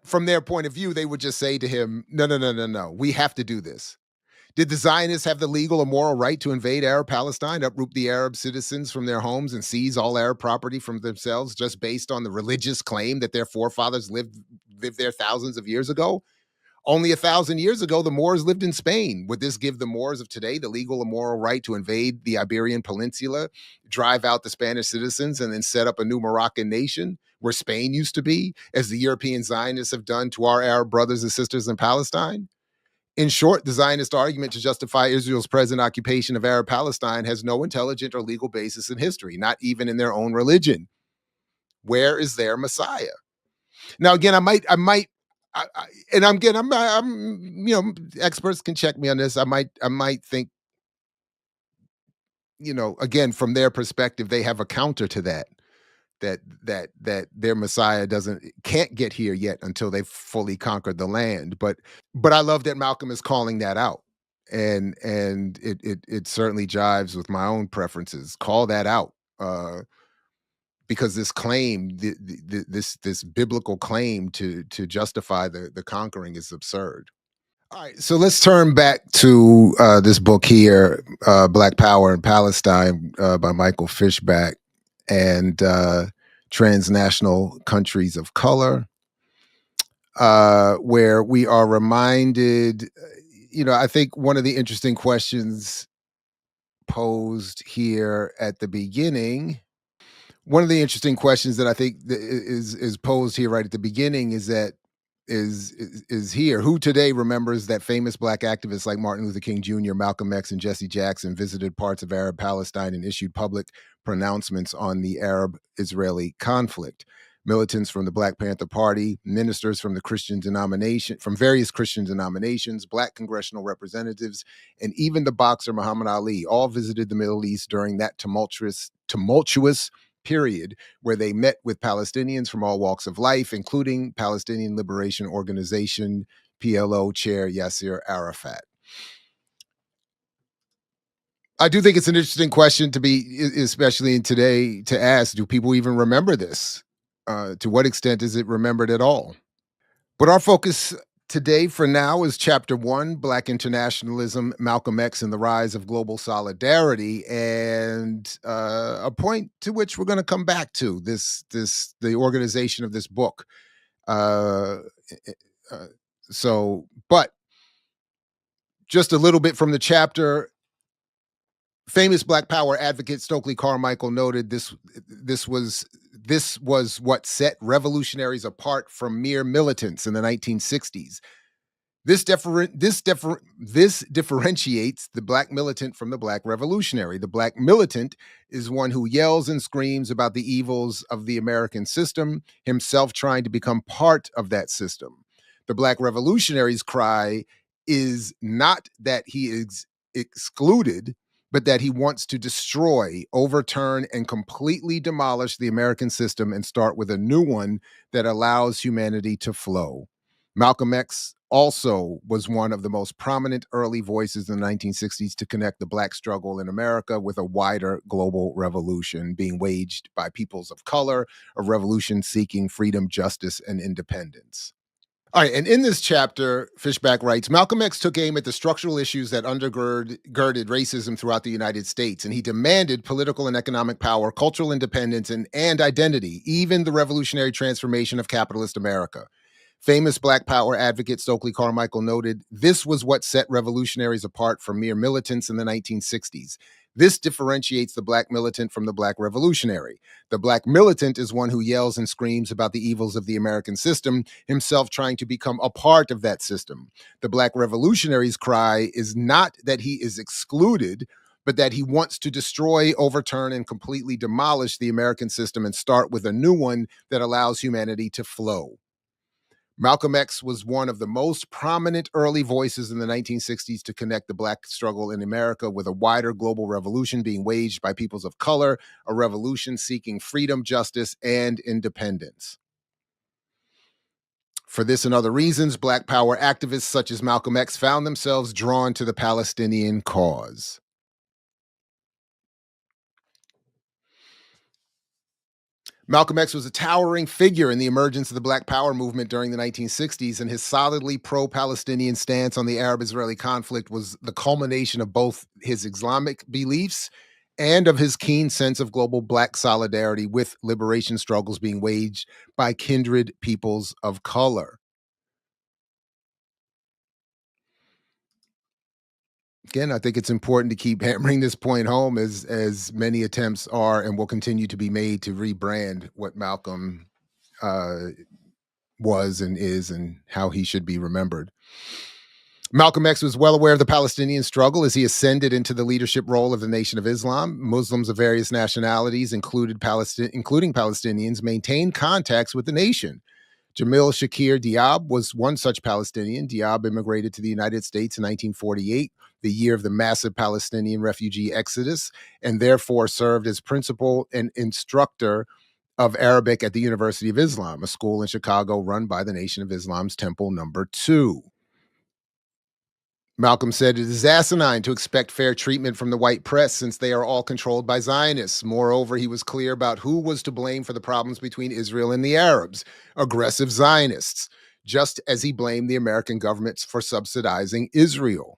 from their point of view, they would just say to him, no, we have to do this. Did the Zionists have the legal or moral right to invade Arab Palestine, uproot the Arab citizens from their homes, and seize all Arab property from themselves just based on the religious claim that their forefathers lived there thousands of years ago? Only 1,000 years ago, the Moors lived in Spain. Would this give the Moors of today the legal or moral right to invade the Iberian Peninsula, drive out the Spanish citizens, and then set up a new Moroccan nation where Spain used to be, as the European Zionists have done to our Arab brothers and sisters in Palestine? In short, the Zionist argument to justify Israel's present occupation of Arab Palestine has no intelligent or legal basis in history, not even in their own religion. Where is their Messiah? Now, again, I'm experts can check me on this. I might think, again, from their perspective, they have a counter to that their Messiah can't get here yet until they've fully conquered the land. But I love that Malcolm is calling that out, and it certainly jives with my own preferences. Call that out, because this claim, this biblical claim to justify the conquering is absurd. All right, so let's turn back to this book here, Black Power in Palestine, by Michael Fishback, and Transnational Countries of Color, where we are reminded, I think one of the interesting questions posed here at the beginning, one of the interesting questions that I think is posed here right at the beginning is here. Who today remembers that famous Black activists like Martin Luther King Jr., Malcolm X, and Jesse Jackson visited parts of Arab Palestine and issued public pronouncements on the Arab-Israeli conflict? Militants from the Black Panther Party, ministers from various Christian denominations, Black congressional representatives, and even the boxer Muhammad Ali all visited the Middle East during that tumultuous period, where they met with Palestinians from all walks of life, including Palestinian Liberation Organization, PLO chair Yasser Arafat. I do think it's an interesting question especially in today, to ask, do people even remember this? To what extent is it remembered at all? But our focus today for now is Chapter 1, Black Internationalism, Malcolm X and the Rise of Global Solidarity, and a point to which we're going to come back to, the organization of this book. But just a little bit from the chapter. Famous Black Power advocate Stokely Carmichael noted this was what set revolutionaries apart from mere militants in the 1960s. This differentiates the Black militant from the Black revolutionary. The Black militant is one who yells and screams about the evils of the American system, himself trying to become part of that system. The Black revolutionary's cry is not that he is excluded, but that he wants to destroy, overturn, and completely demolish the American system and start with a new one that allows humanity to flow. Malcolm X also was one of the most prominent early voices in the 1960s to connect the Black struggle in America with a wider global revolution being waged by peoples of color, a revolution seeking freedom, justice, and independence. All right, and in this chapter, Fishback writes, Malcolm X took aim at the structural issues that undergirded racism throughout the United States, and he demanded political and economic power, cultural independence, and identity, even the revolutionary transformation of capitalist America. Famous Black Power advocate Stokely Carmichael noted, this was what set revolutionaries apart from mere militants in the 1960s. This differentiates the Black militant from the Black revolutionary. The Black militant is one who yells and screams about the evils of the American system, himself trying to become a part of that system. The Black revolutionary's cry is not that he is excluded, but that he wants to destroy, overturn, and completely demolish the American system and start with a new one that allows humanity to flow. Malcolm X was one of the most prominent early voices in the 1960s to connect the Black struggle in America with a wider global revolution being waged by peoples of color, a revolution seeking freedom, justice, and independence. For this and other reasons, Black Power activists such as Malcolm X found themselves drawn to the Palestinian cause. Malcolm X was a towering figure in the emergence of the Black Power movement during the 1960s, and his solidly pro-Palestinian stance on the Arab-Israeli conflict was the culmination of both his Islamic beliefs and of his keen sense of global Black solidarity with liberation struggles being waged by kindred peoples of color. Again, I think it's important to keep hammering this point home as many attempts are and will continue to be made to rebrand what Malcolm was and is and how he should be remembered. Malcolm X was well aware of the Palestinian struggle as he ascended into the leadership role of the Nation of Islam. Muslims of various nationalities, including Palestinians, maintained contacts with the nation. Jamil Shakir Diab was one such Palestinian. Diab immigrated to the United States in 1948, the year of the massive Palestinian refugee exodus, and therefore served as principal and instructor of Arabic at the University of Islam, a school in Chicago run by the Nation of Islam's Temple No. 2. Malcolm said, "It is asinine to expect fair treatment from the white press since they are all controlled by Zionists." Moreover, he was clear about who was to blame for the problems between Israel and the Arabs, aggressive Zionists, just as he blamed the American government for subsidizing Israel.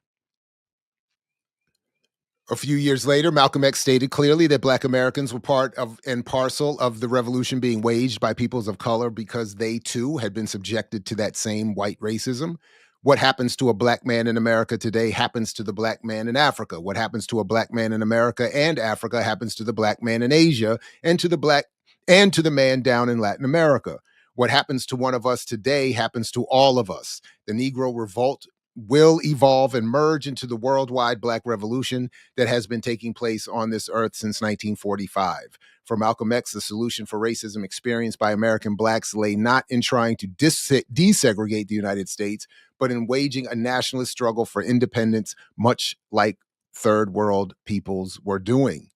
A few years later, Malcolm X stated clearly that Black Americans were part of and parcel of the revolution being waged by peoples of color because they too had been subjected to that same white racism. What happens to a Black man in America today happens to the Black man in Africa. What happens to a Black man in America and Africa happens to the Black man in Asia and to the man down in Latin America. What happens to one of us today happens to all of us. The Negro revolt will evolve and merge into the worldwide Black revolution that has been taking place on this earth since 1945. For Malcolm X, the solution for racism experienced by American Blacks lay not in trying to desegregate the United States, but in waging a nationalist struggle for independence, much like third world peoples were doing.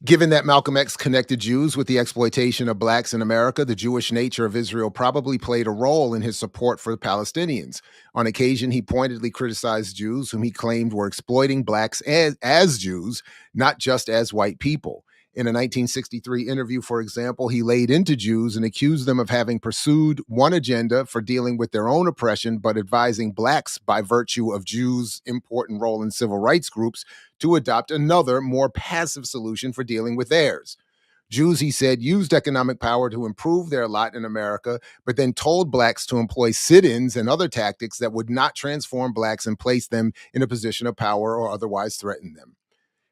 Given that Malcolm X connected Jews with the exploitation of Blacks in America, the Jewish nature of Israel probably played a role in his support for the Palestinians. On occasion, he pointedly criticized Jews whom he claimed were exploiting Blacks as Jews, not just as white people. In a 1963 interview, for example, he laid into Jews and accused them of having pursued one agenda for dealing with their own oppression, but advising Blacks, by virtue of Jews' important role in civil rights groups, to adopt another, more passive solution for dealing with theirs. Jews, he said, used economic power to improve their lot in America, but then told Blacks to employ sit-ins and other tactics that would not transform Blacks and place them in a position of power or otherwise threaten them.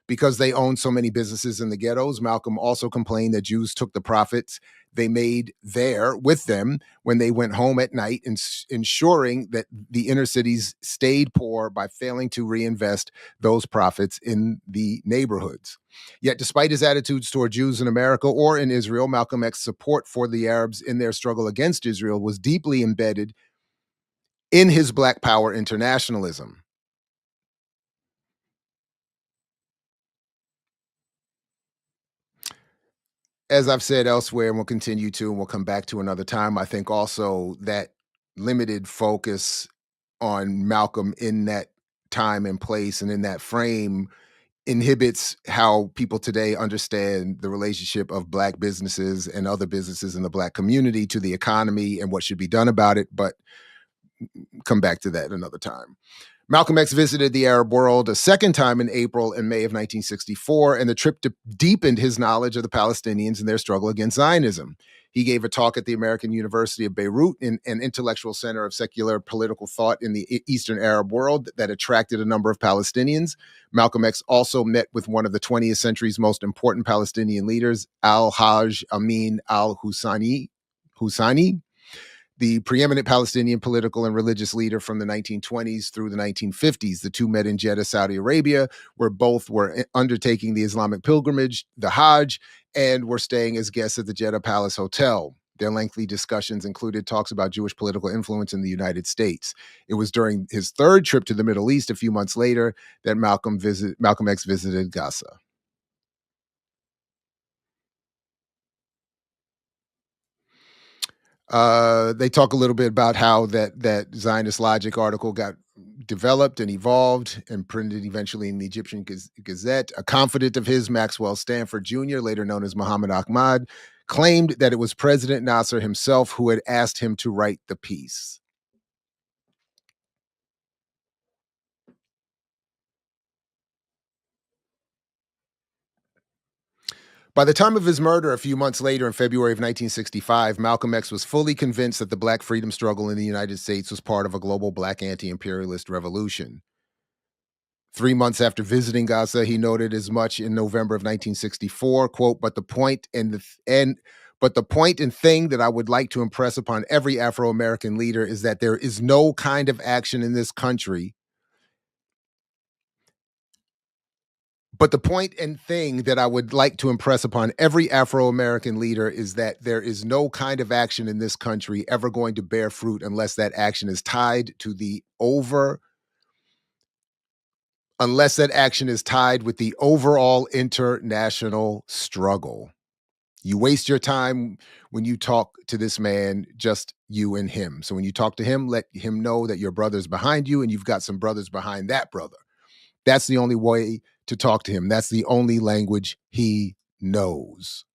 Because they owned so many businesses in the ghettos, Malcolm also complained that Jews took the profits they made there with them when they went home at night, ensuring that the inner cities stayed poor by failing to reinvest those profits in the neighborhoods. Yet, despite his attitudes toward Jews in America or in Israel, Malcolm X's support for the Arabs in their struggle against Israel was deeply embedded in his Black Power internationalism. As I've said elsewhere, and we'll continue to, and we'll come back to another time, I think also that limited focus on Malcolm in that time and place and in that frame inhibits how people today understand the relationship of Black businesses and other businesses in the Black community to the economy and what should be done about it, but come back to that another time. Malcolm X visited the Arab world a second time in April and May of 1964, and the trip deepened his knowledge of the Palestinians and their struggle against Zionism. He gave a talk at the American University of Beirut, an intellectual center of secular political thought in the Eastern Arab world that attracted a number of Palestinians. Malcolm X also met with one of the 20th century's most important Palestinian leaders, Al-Hajj Amin al-Husseini. the preeminent Palestinian political and religious leader from the 1920s through the 1950s. The two met in Jeddah, Saudi Arabia, where both were undertaking the Islamic pilgrimage, the Hajj, and were staying as guests at the Jeddah Palace Hotel. Their lengthy discussions included talks about Jewish political influence in the United States. It was during his third trip to the Middle East a few months later that Malcolm X visited Gaza. They talk a little bit about how that Zionist Logic article got developed and evolved and printed eventually in the Egyptian Gazette. A confidant of his, Maxwell Stanford Jr., later known as Muhammad Ahmad, claimed that it was President Nasser himself who had asked him to write the piece. By the time of his murder a few months later in February of 1965, Malcolm X was fully convinced that the Black freedom struggle in the United States was part of a global Black anti-imperialist revolution. 3 months after visiting Gaza, he noted as much in November of 1964, quote, but the point and thing that I would like to impress upon every Afro-American leader is that there is no kind of action in this country. But the point and thing that I would like to impress upon every Afro-American leader is that there is no kind of action in this country ever going to bear fruit unless that action is tied with the overall international struggle. You waste your time when you talk to this man, just you and him. So when you talk to him, let him know that your brother's behind you and you've got some brothers behind that brother. That's the only way to talk to him. That's the only language he knows.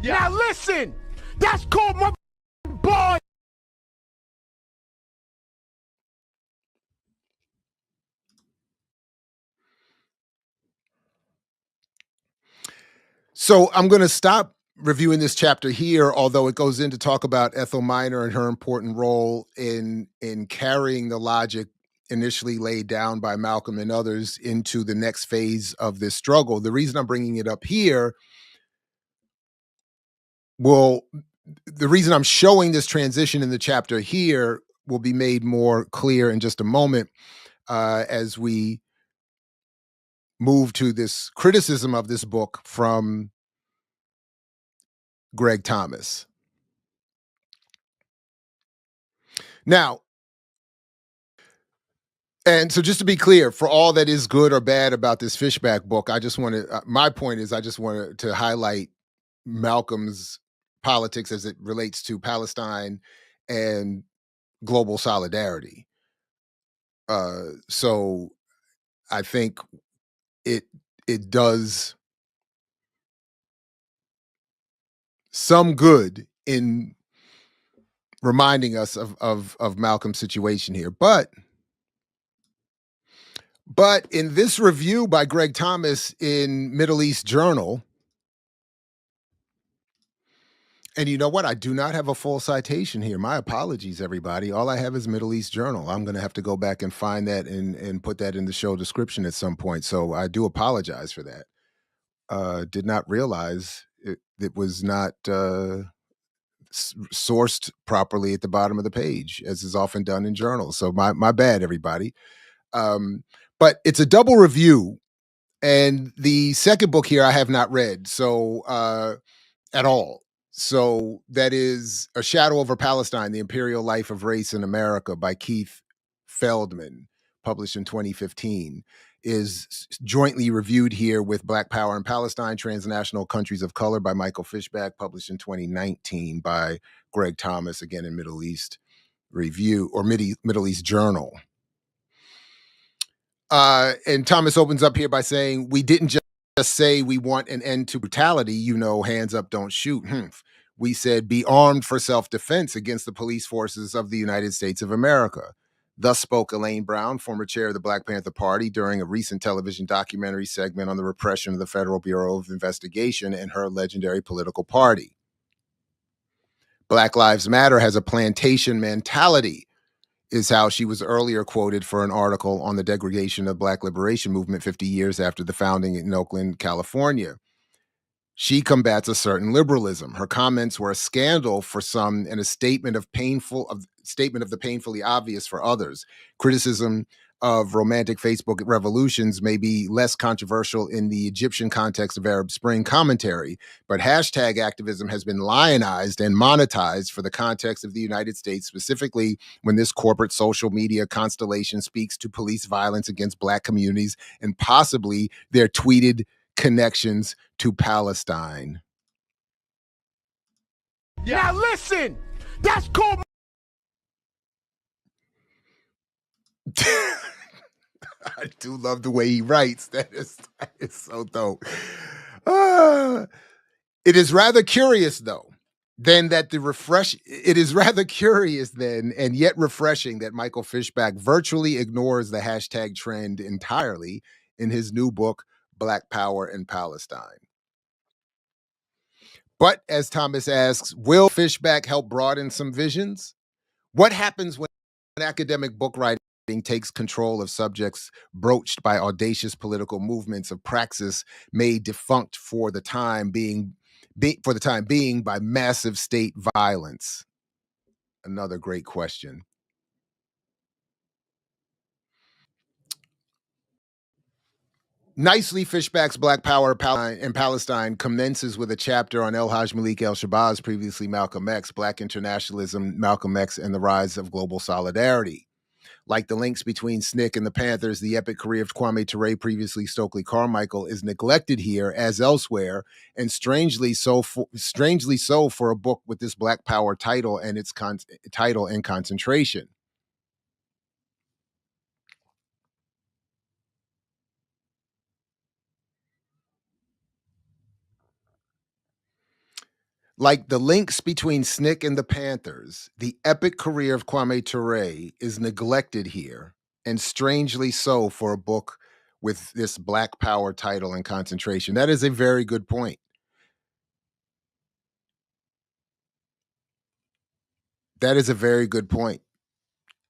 Now listen, that's called my boy. So I'm going to stop reviewing this chapter here, although it goes in to talk about Ethel Minor and her important role in carrying the logic initially laid down by Malcolm and others into the next phase of this struggle. The reason I'm bringing it up here, the reason I'm showing this transition in the chapter here will be made more clear in just a moment as we move to this criticism of this book from Greg Thomas. Now, and so just to be clear, for all that is good or bad about this Fishback book, I just want to, my point is I just want to highlight Malcolm's politics as it relates to Palestine and global solidarity. So I think it does some good in reminding us of Malcolm's situation here. But in this review by Greg Thomas in Middle East Journal, and you know what? I do not have a full citation here. My apologies, everybody. All I have is Middle East Journal. I'm going to have to go back and find that and put that in the show description at some point. So I do apologize for that. Did not realize it was not sourced properly at the bottom of the page, as is often done in journals. So my bad, everybody. But it's a double review. And the second book here I have not read, so at all. So that is A Shadow Over Palestine, The Imperial Life of Race in America by Keith Feldman, published in 2015, is jointly reviewed here with Black Power in Palestine, Transnational Countries of Color by Michael Fishback, published in 2019 by Greg Thomas, again in Middle East Review or Middle East Journal. And Thomas opens up here by saying, we didn't just say we want an end to brutality, hands up, don't shoot. We said be armed for self-defense against the police forces of the United States of America. Thus spoke Elaine Brown, former chair of the Black Panther Party, during a recent television documentary segment on the repression of the Federal Bureau of Investigation and her legendary political party. Black Lives Matter has a plantation mentality, is how she was earlier quoted for an article on the degradation of Black liberation movement 50 years after the founding in Oakland, California. She combats a certain liberalism. Her comments were a scandal for some and a statement of the painfully obvious for others. Criticism of romantic Facebook revolutions may be less controversial in the Egyptian context of Arab Spring commentary, but hashtag activism has been lionized and monetized for the context of the United States, specifically when this corporate social media constellation speaks to police violence against Black communities and possibly their tweeted connections to Palestine. Now listen, that's called. I do love the way he writes. That is so dope. It is rather curious, though, it is rather curious then and yet refreshing that Michael Fishback virtually ignores the hashtag trend entirely in his new book, Black Power in Palestine. But as Thomas asks, will Fishback help broaden some visions? What happens when academic book writing takes control of subjects broached by audacious political movements of praxis made defunct for the time being by massive state violence? Another great question. Nicely, Fishback's Black Power in Palestine commences with a chapter on El-Haj Malik El-Shabazz, previously Malcolm X, Black internationalism, Malcolm X, and the rise of global solidarity. Like the links between SNCC and the Panthers, the epic career of Kwame Ture, previously Stokely Carmichael, is neglected here as elsewhere, and strangely so for a book with this Black Power title and its title and concentration. Like the links between SNCC and the Panthers, the epic career of Kwame Ture is neglected here, and strangely so for a book with this Black Power title and concentration. That is a very good point. That is a very good point.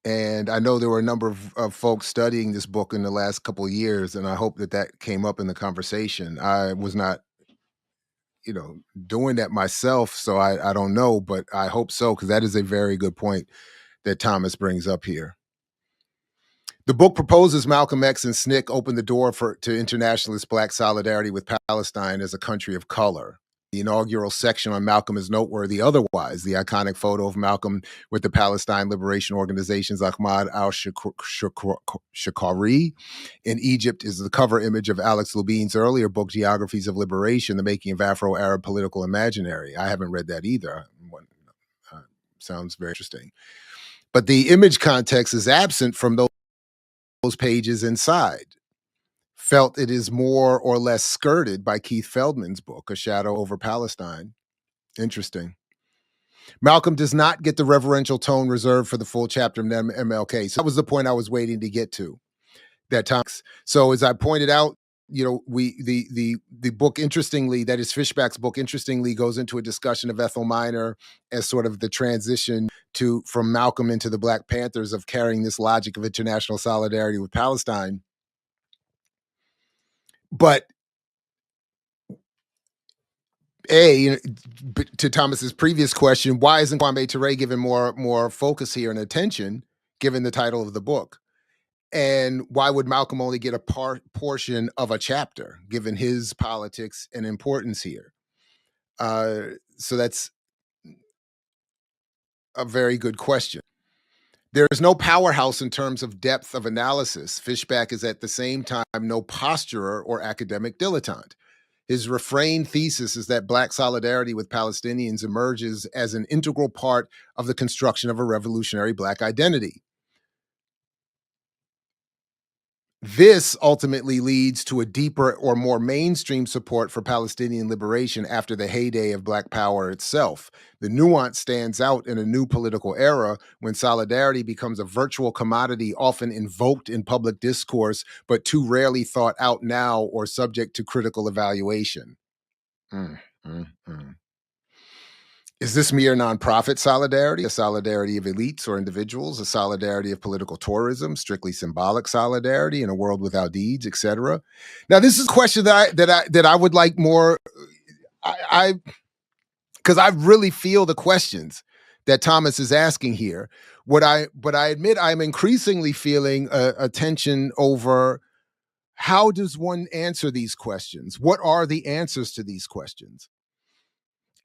And I know there were a number of folks studying this book in the last couple of years, and I hope that came up in the conversation. I was not, doing that myself, so I don't know, but I hope so, because that is a very good point that Thomas brings up here. The book proposes Malcolm X and SNCC open the door to internationalist Black solidarity with Palestine as a country of color. The inaugural section on Malcolm is noteworthy otherwise. The iconic photo of Malcolm with the Palestine Liberation Organization's Ahmad al-Shakari in Egypt is the cover image of Alex Lubin's earlier book, Geographies of Liberation, The Making of Afro-Arab Political Imaginary. I haven't read that either. Sounds very interesting. But the image context is absent from those pages inside. Felt it is more or less skirted by Keith Feldman's book, A Shadow Over Palestine. Interesting. Malcolm does not get the reverential tone reserved for the full chapter of MLK. So that was the point I was waiting to get to. That time. So as I pointed out, the book, interestingly, that is Fishback's book, interestingly goes into a discussion of Ethel Minor as sort of the transition from Malcolm into the Black Panthers of carrying this logic of international solidarity with Palestine. But to Thomas's previous question, why isn't Kwame Ture given more focus here and attention, given the title of the book? And why would Malcolm only get a portion of a chapter, given his politics and importance here? So that's a very good question. There is no powerhouse in terms of depth of analysis. Fishback is at the same time no posturer or academic dilettante. His refrain thesis is that Black solidarity with Palestinians emerges as an integral part of the construction of a revolutionary Black identity. This ultimately leads to a deeper or more mainstream support for Palestinian liberation after the heyday of Black Power itself. The nuance stands out in a new political era when solidarity becomes a virtual commodity often invoked in public discourse, but too rarely thought out now or subject to critical evaluation. Is this mere nonprofit solidarity, a solidarity of elites or individuals, a solidarity of political tourism, strictly symbolic solidarity in a world without deeds, etc.? Now, this is a question that I would like more. because I really feel the questions that Thomas is asking here. But I admit I'm increasingly feeling a tension over how does one answer these questions? What are the answers to these questions?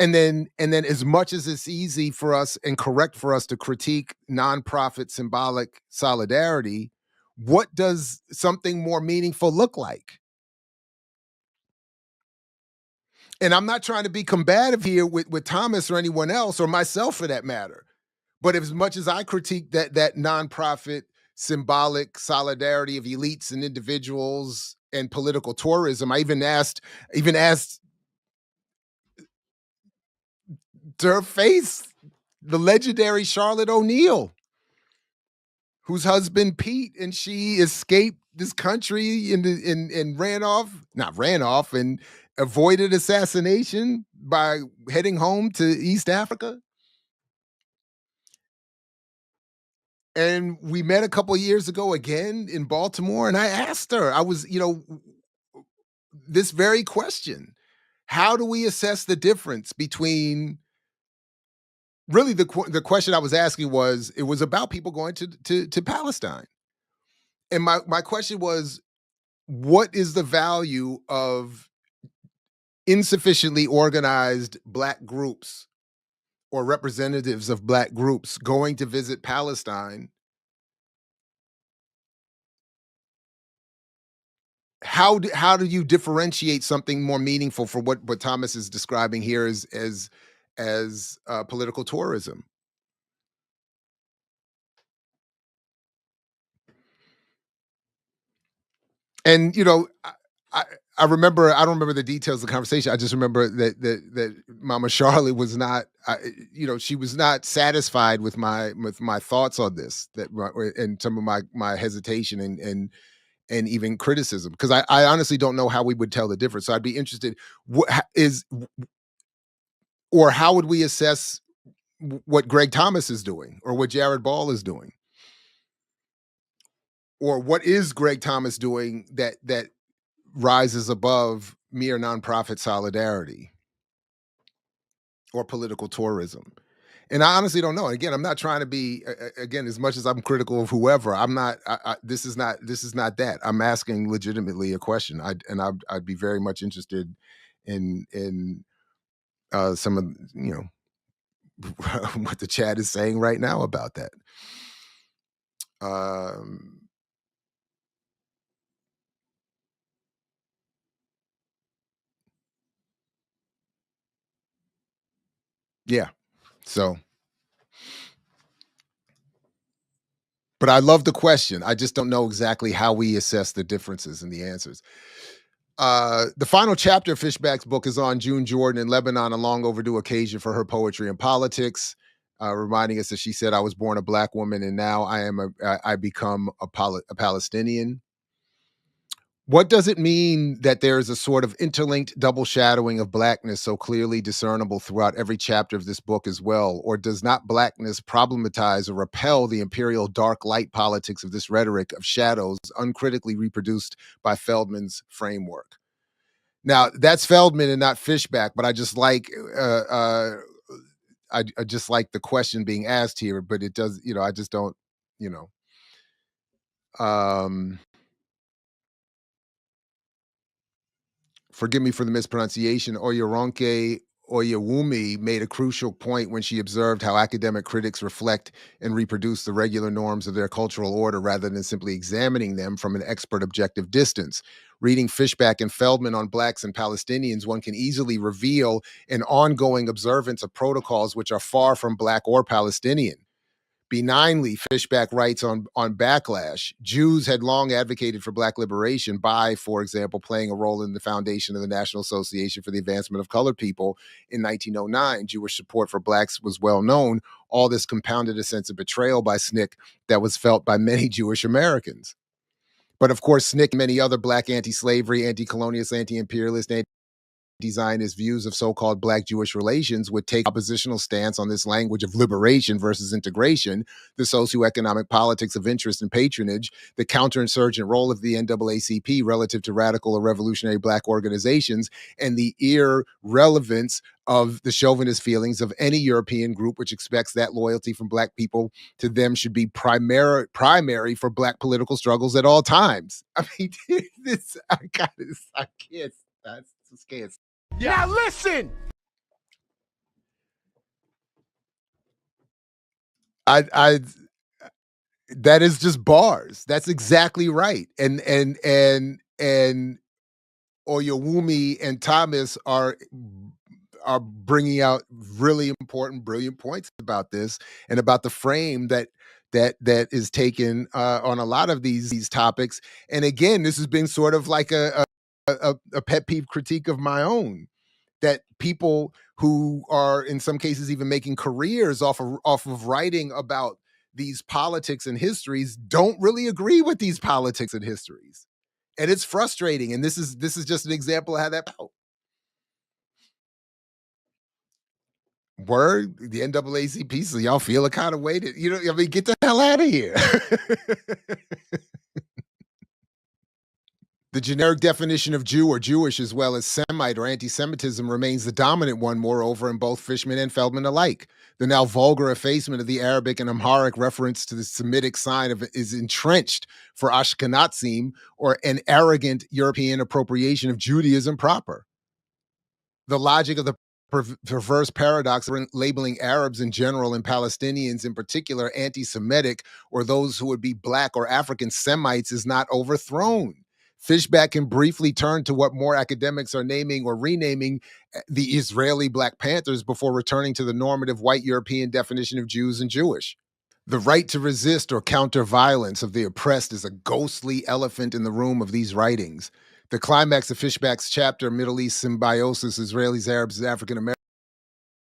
And then as much as it's easy for us and correct for us to critique nonprofit symbolic solidarity, what does something more meaningful look like? And I'm not trying to be combative here with Thomas or anyone else, or myself for that matter. But as much as I critique that nonprofit symbolic solidarity of elites and individuals and political tourism, I even asked to her face the legendary Charlotte O'Neal, whose husband Pete and she escaped this country and ran off and avoided assassination by heading home to East Africa. And we met a couple of years ago again in Baltimore, and I asked her, this very question. How do we assess the difference between, really the question I was asking was, it was about people going to Palestine. And my question was, what is the value of insufficiently organized Black groups or representatives of Black groups going to visit Palestine? How do you differentiate something more meaningful for what Thomas is describing here as political tourism? And I remember, I don't remember the details of the conversation. I just remember that Mama Charlotte was not, she was not satisfied with my thoughts on this, and some of my hesitation and even criticism, because I honestly don't know how we would tell the difference. So I'd be interested, or how would we assess what Greg Thomas is doing or what Jared Ball is doing? Or what is Greg Thomas doing that rises above mere nonprofit solidarity or political tourism? And I honestly don't know. Again, I'm not trying to be, again, as much as I'm critical of whoever, I'm not, this is not that. I'm asking legitimately a question. I'd be very much interested in some of, what the chat is saying right now about that. Yeah. So, but I love the question. I just don't know exactly how we assess the differences in the answers. The final chapter of Fishback's book is on June Jordan in Lebanon, a long overdue occasion for her poetry and politics, reminding us that she said, "I was born a Black woman and now I become a Palestinian." What does it mean that there is a sort of interlinked double shadowing of Blackness so clearly discernible throughout every chapter of this book as well? Or does not Blackness problematize or repel the imperial dark light politics of this rhetoric of shadows uncritically reproduced by Feldman's framework? Now, that's Feldman and not Fishback, but I just like I just like the question being asked here, but it does, I just don't, forgive me for the mispronunciation, Oyeronke Oyewumi made a crucial point when she observed how academic critics reflect and reproduce the regular norms of their cultural order rather than simply examining them from an expert objective distance. Reading Fishback and Feldman on Blacks and Palestinians, one can easily reveal an ongoing observance of protocols which are far from Black or Palestinian. Benignly, Fishback writes on Backlash, Jews had long advocated for Black liberation by, for example, playing a role in the foundation of the National Association for the Advancement of Colored People in 1909. Jewish support for Blacks was well known. All this compounded a sense of betrayal by SNCC that was felt by many Jewish Americans. But of course, SNCC and many other Black anti-slavery, anti-colonialist, anti-imperialist, anti-Zionist views of so-called Black-Jewish relations would take oppositional stance on this language of liberation versus integration, the socioeconomic politics of interest and patronage, the counterinsurgent role of the NAACP relative to radical or revolutionary Black organizations, and the irrelevance of the chauvinist feelings of any European group which expects that loyalty from Black people to them should be primary for Black political struggles at all times. I mean, I can't. That's scared. Now listen. I that is just bars. That's exactly right. And Oyewumi and Thomas are bringing out really important, brilliant points about this and about the frame that is taken on a lot of these topics. And again, this has been sort of like a pet peeve critique of my own, that people who are in some cases even making careers off of writing about these politics and histories don't really agree with these politics and histories. And it's frustrating. And this is just an example of how that out. Word, the NAACP, so y'all feel a kind of way that, I mean, get the hell out of here. The generic definition of Jew or Jewish, as well as Semite or anti-Semitism, remains the dominant one, moreover, in both Fishman and Feldman alike. The now vulgar effacement of the Arabic and Amharic reference to the Semitic sign is entrenched for Ashkenazim, or an arrogant European appropriation of Judaism proper. The logic of the perverse paradox of labeling Arabs in general and Palestinians in particular anti-Semitic, or those who would be Black or African Semites, is not overthrown. Fishback can briefly turn to what more academics are naming or renaming the Israeli Black Panthers before returning to the normative white European definition of Jews and Jewish. The right to resist or counter violence of the oppressed is a ghostly elephant in the room of these writings. The climax of Fishback's chapter, Middle East Symbiosis, Israelis, Arabs, and African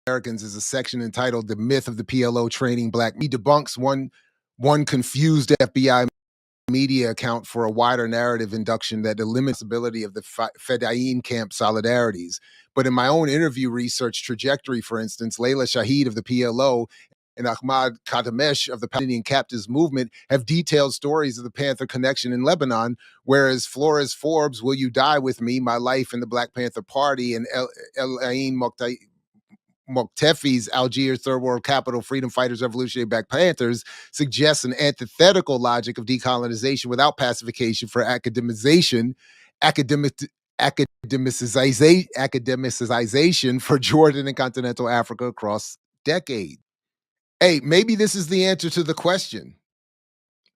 Americans, is a section entitled The Myth of the PLO Training Black. He debunks one confused FBI media account for a wider narrative induction that eliminates the ability of the Fedayeen camp solidarities. But in my own interview research trajectory, for instance, Layla Shahid of the PLO and Ahmad Kadamesh of the Palestinian Captives Movement have detailed stories of the Panther connection in Lebanon, whereas Flores Forbes' Will You Die With Me? My Life in the Black Panther Party, and El-Ain Moktefi's Algiers Third World Capital Freedom Fighters Revolutionary Black Panthers suggests an antithetical logic of decolonization without pacification for academicization for Jordan and continental Africa across decades. Hey, maybe this is the answer to the question.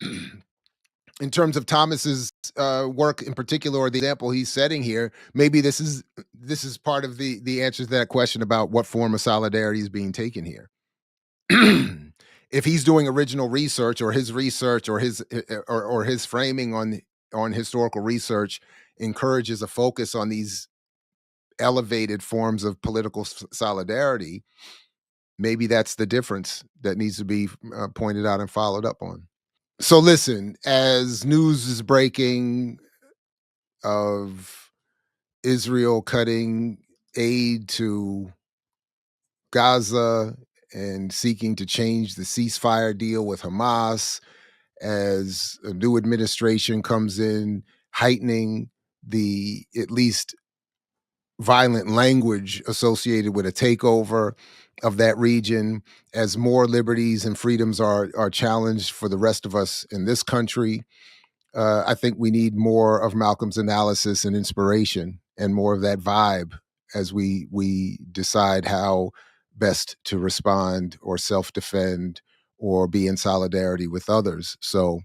In terms of Thomas's work in particular, or the example he's setting here, maybe this is part of the answer to that question about what form of solidarity is being taken here. If he's doing original research, or his research, or his framing on historical research encourages a focus on these elevated forms of political solidarity, maybe that's the difference that needs to be pointed out and followed up on. So listen, as news is breaking of Israel cutting aid to Gaza and seeking to change the ceasefire deal with Hamas, as a new administration comes in, heightening the at least violent language associated with a takeover of that region, as more liberties and freedoms are challenged for the rest of us in this country, I think we need more of Malcolm's analysis and inspiration, and more of that vibe as we decide how best to respond or self-defend or be in solidarity with others. So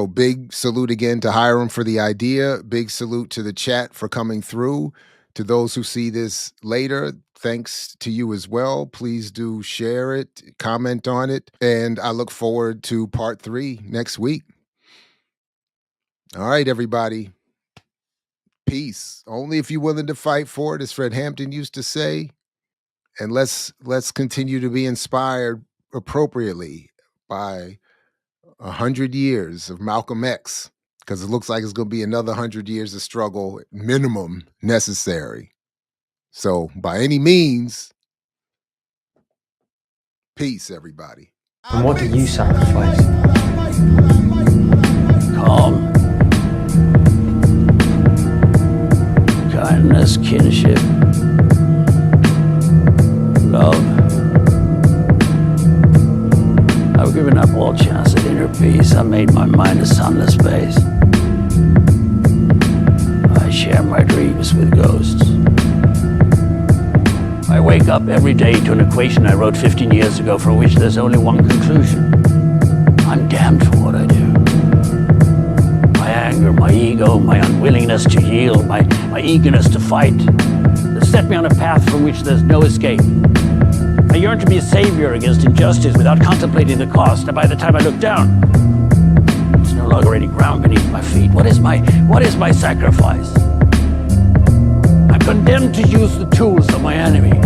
big salute again to Hiram for the idea. Big salute to the chat for coming through. To those who see this later, thanks to you as well. Please do share it, comment on it, and I look forward to part 3 next week. All right, everybody. Peace. Only if you're willing to fight for it, as Fred Hampton used to say. And let's continue to be inspired appropriately by 100 years of Malcolm X because it looks like it's going to be another 100 years of struggle, minimum necessary. So by any means, peace, everybody. And what did you sacrifice? Calm, kindness, kinship, love. I've given up all chance at inner peace. I made my mind a sunless space. I share my dreams with ghosts. I wake up every day to an equation I wrote 15 years ago for which there's only one conclusion. I'm damned for what I do. My anger, my ego, my unwillingness to yield, my eagerness to fight, that set me on a path from which there's no escape. I yearn to be a savior against injustice without contemplating the cost, and by the time I look down, there's no longer any ground beneath my feet. What is my sacrifice? I'm condemned to use the tools of my enemy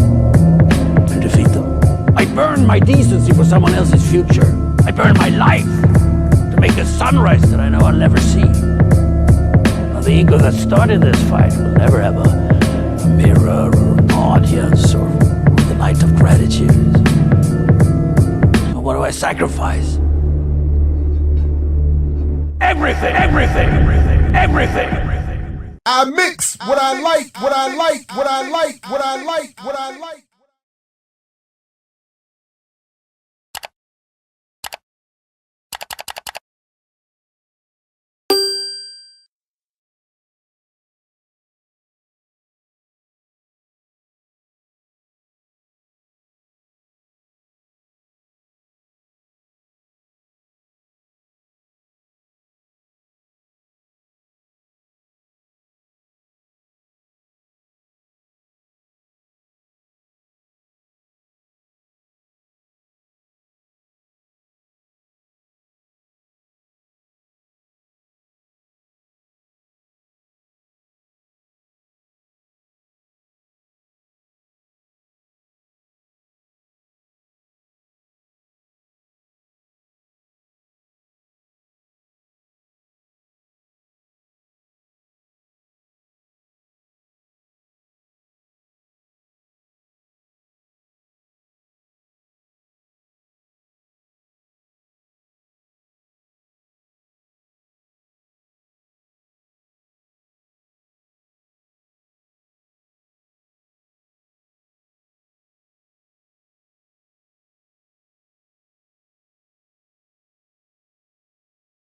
to defeat them. I burn my decency for someone else's future. I burn my life to make a sunrise that I know I'll never see. Now, the ego that started this fight will never have a mirror or an audience or the light of gratitude. So what do I sacrifice? Everything, everything, everything, everything. I mix what I like, what I like, what I like, what I like, what I like.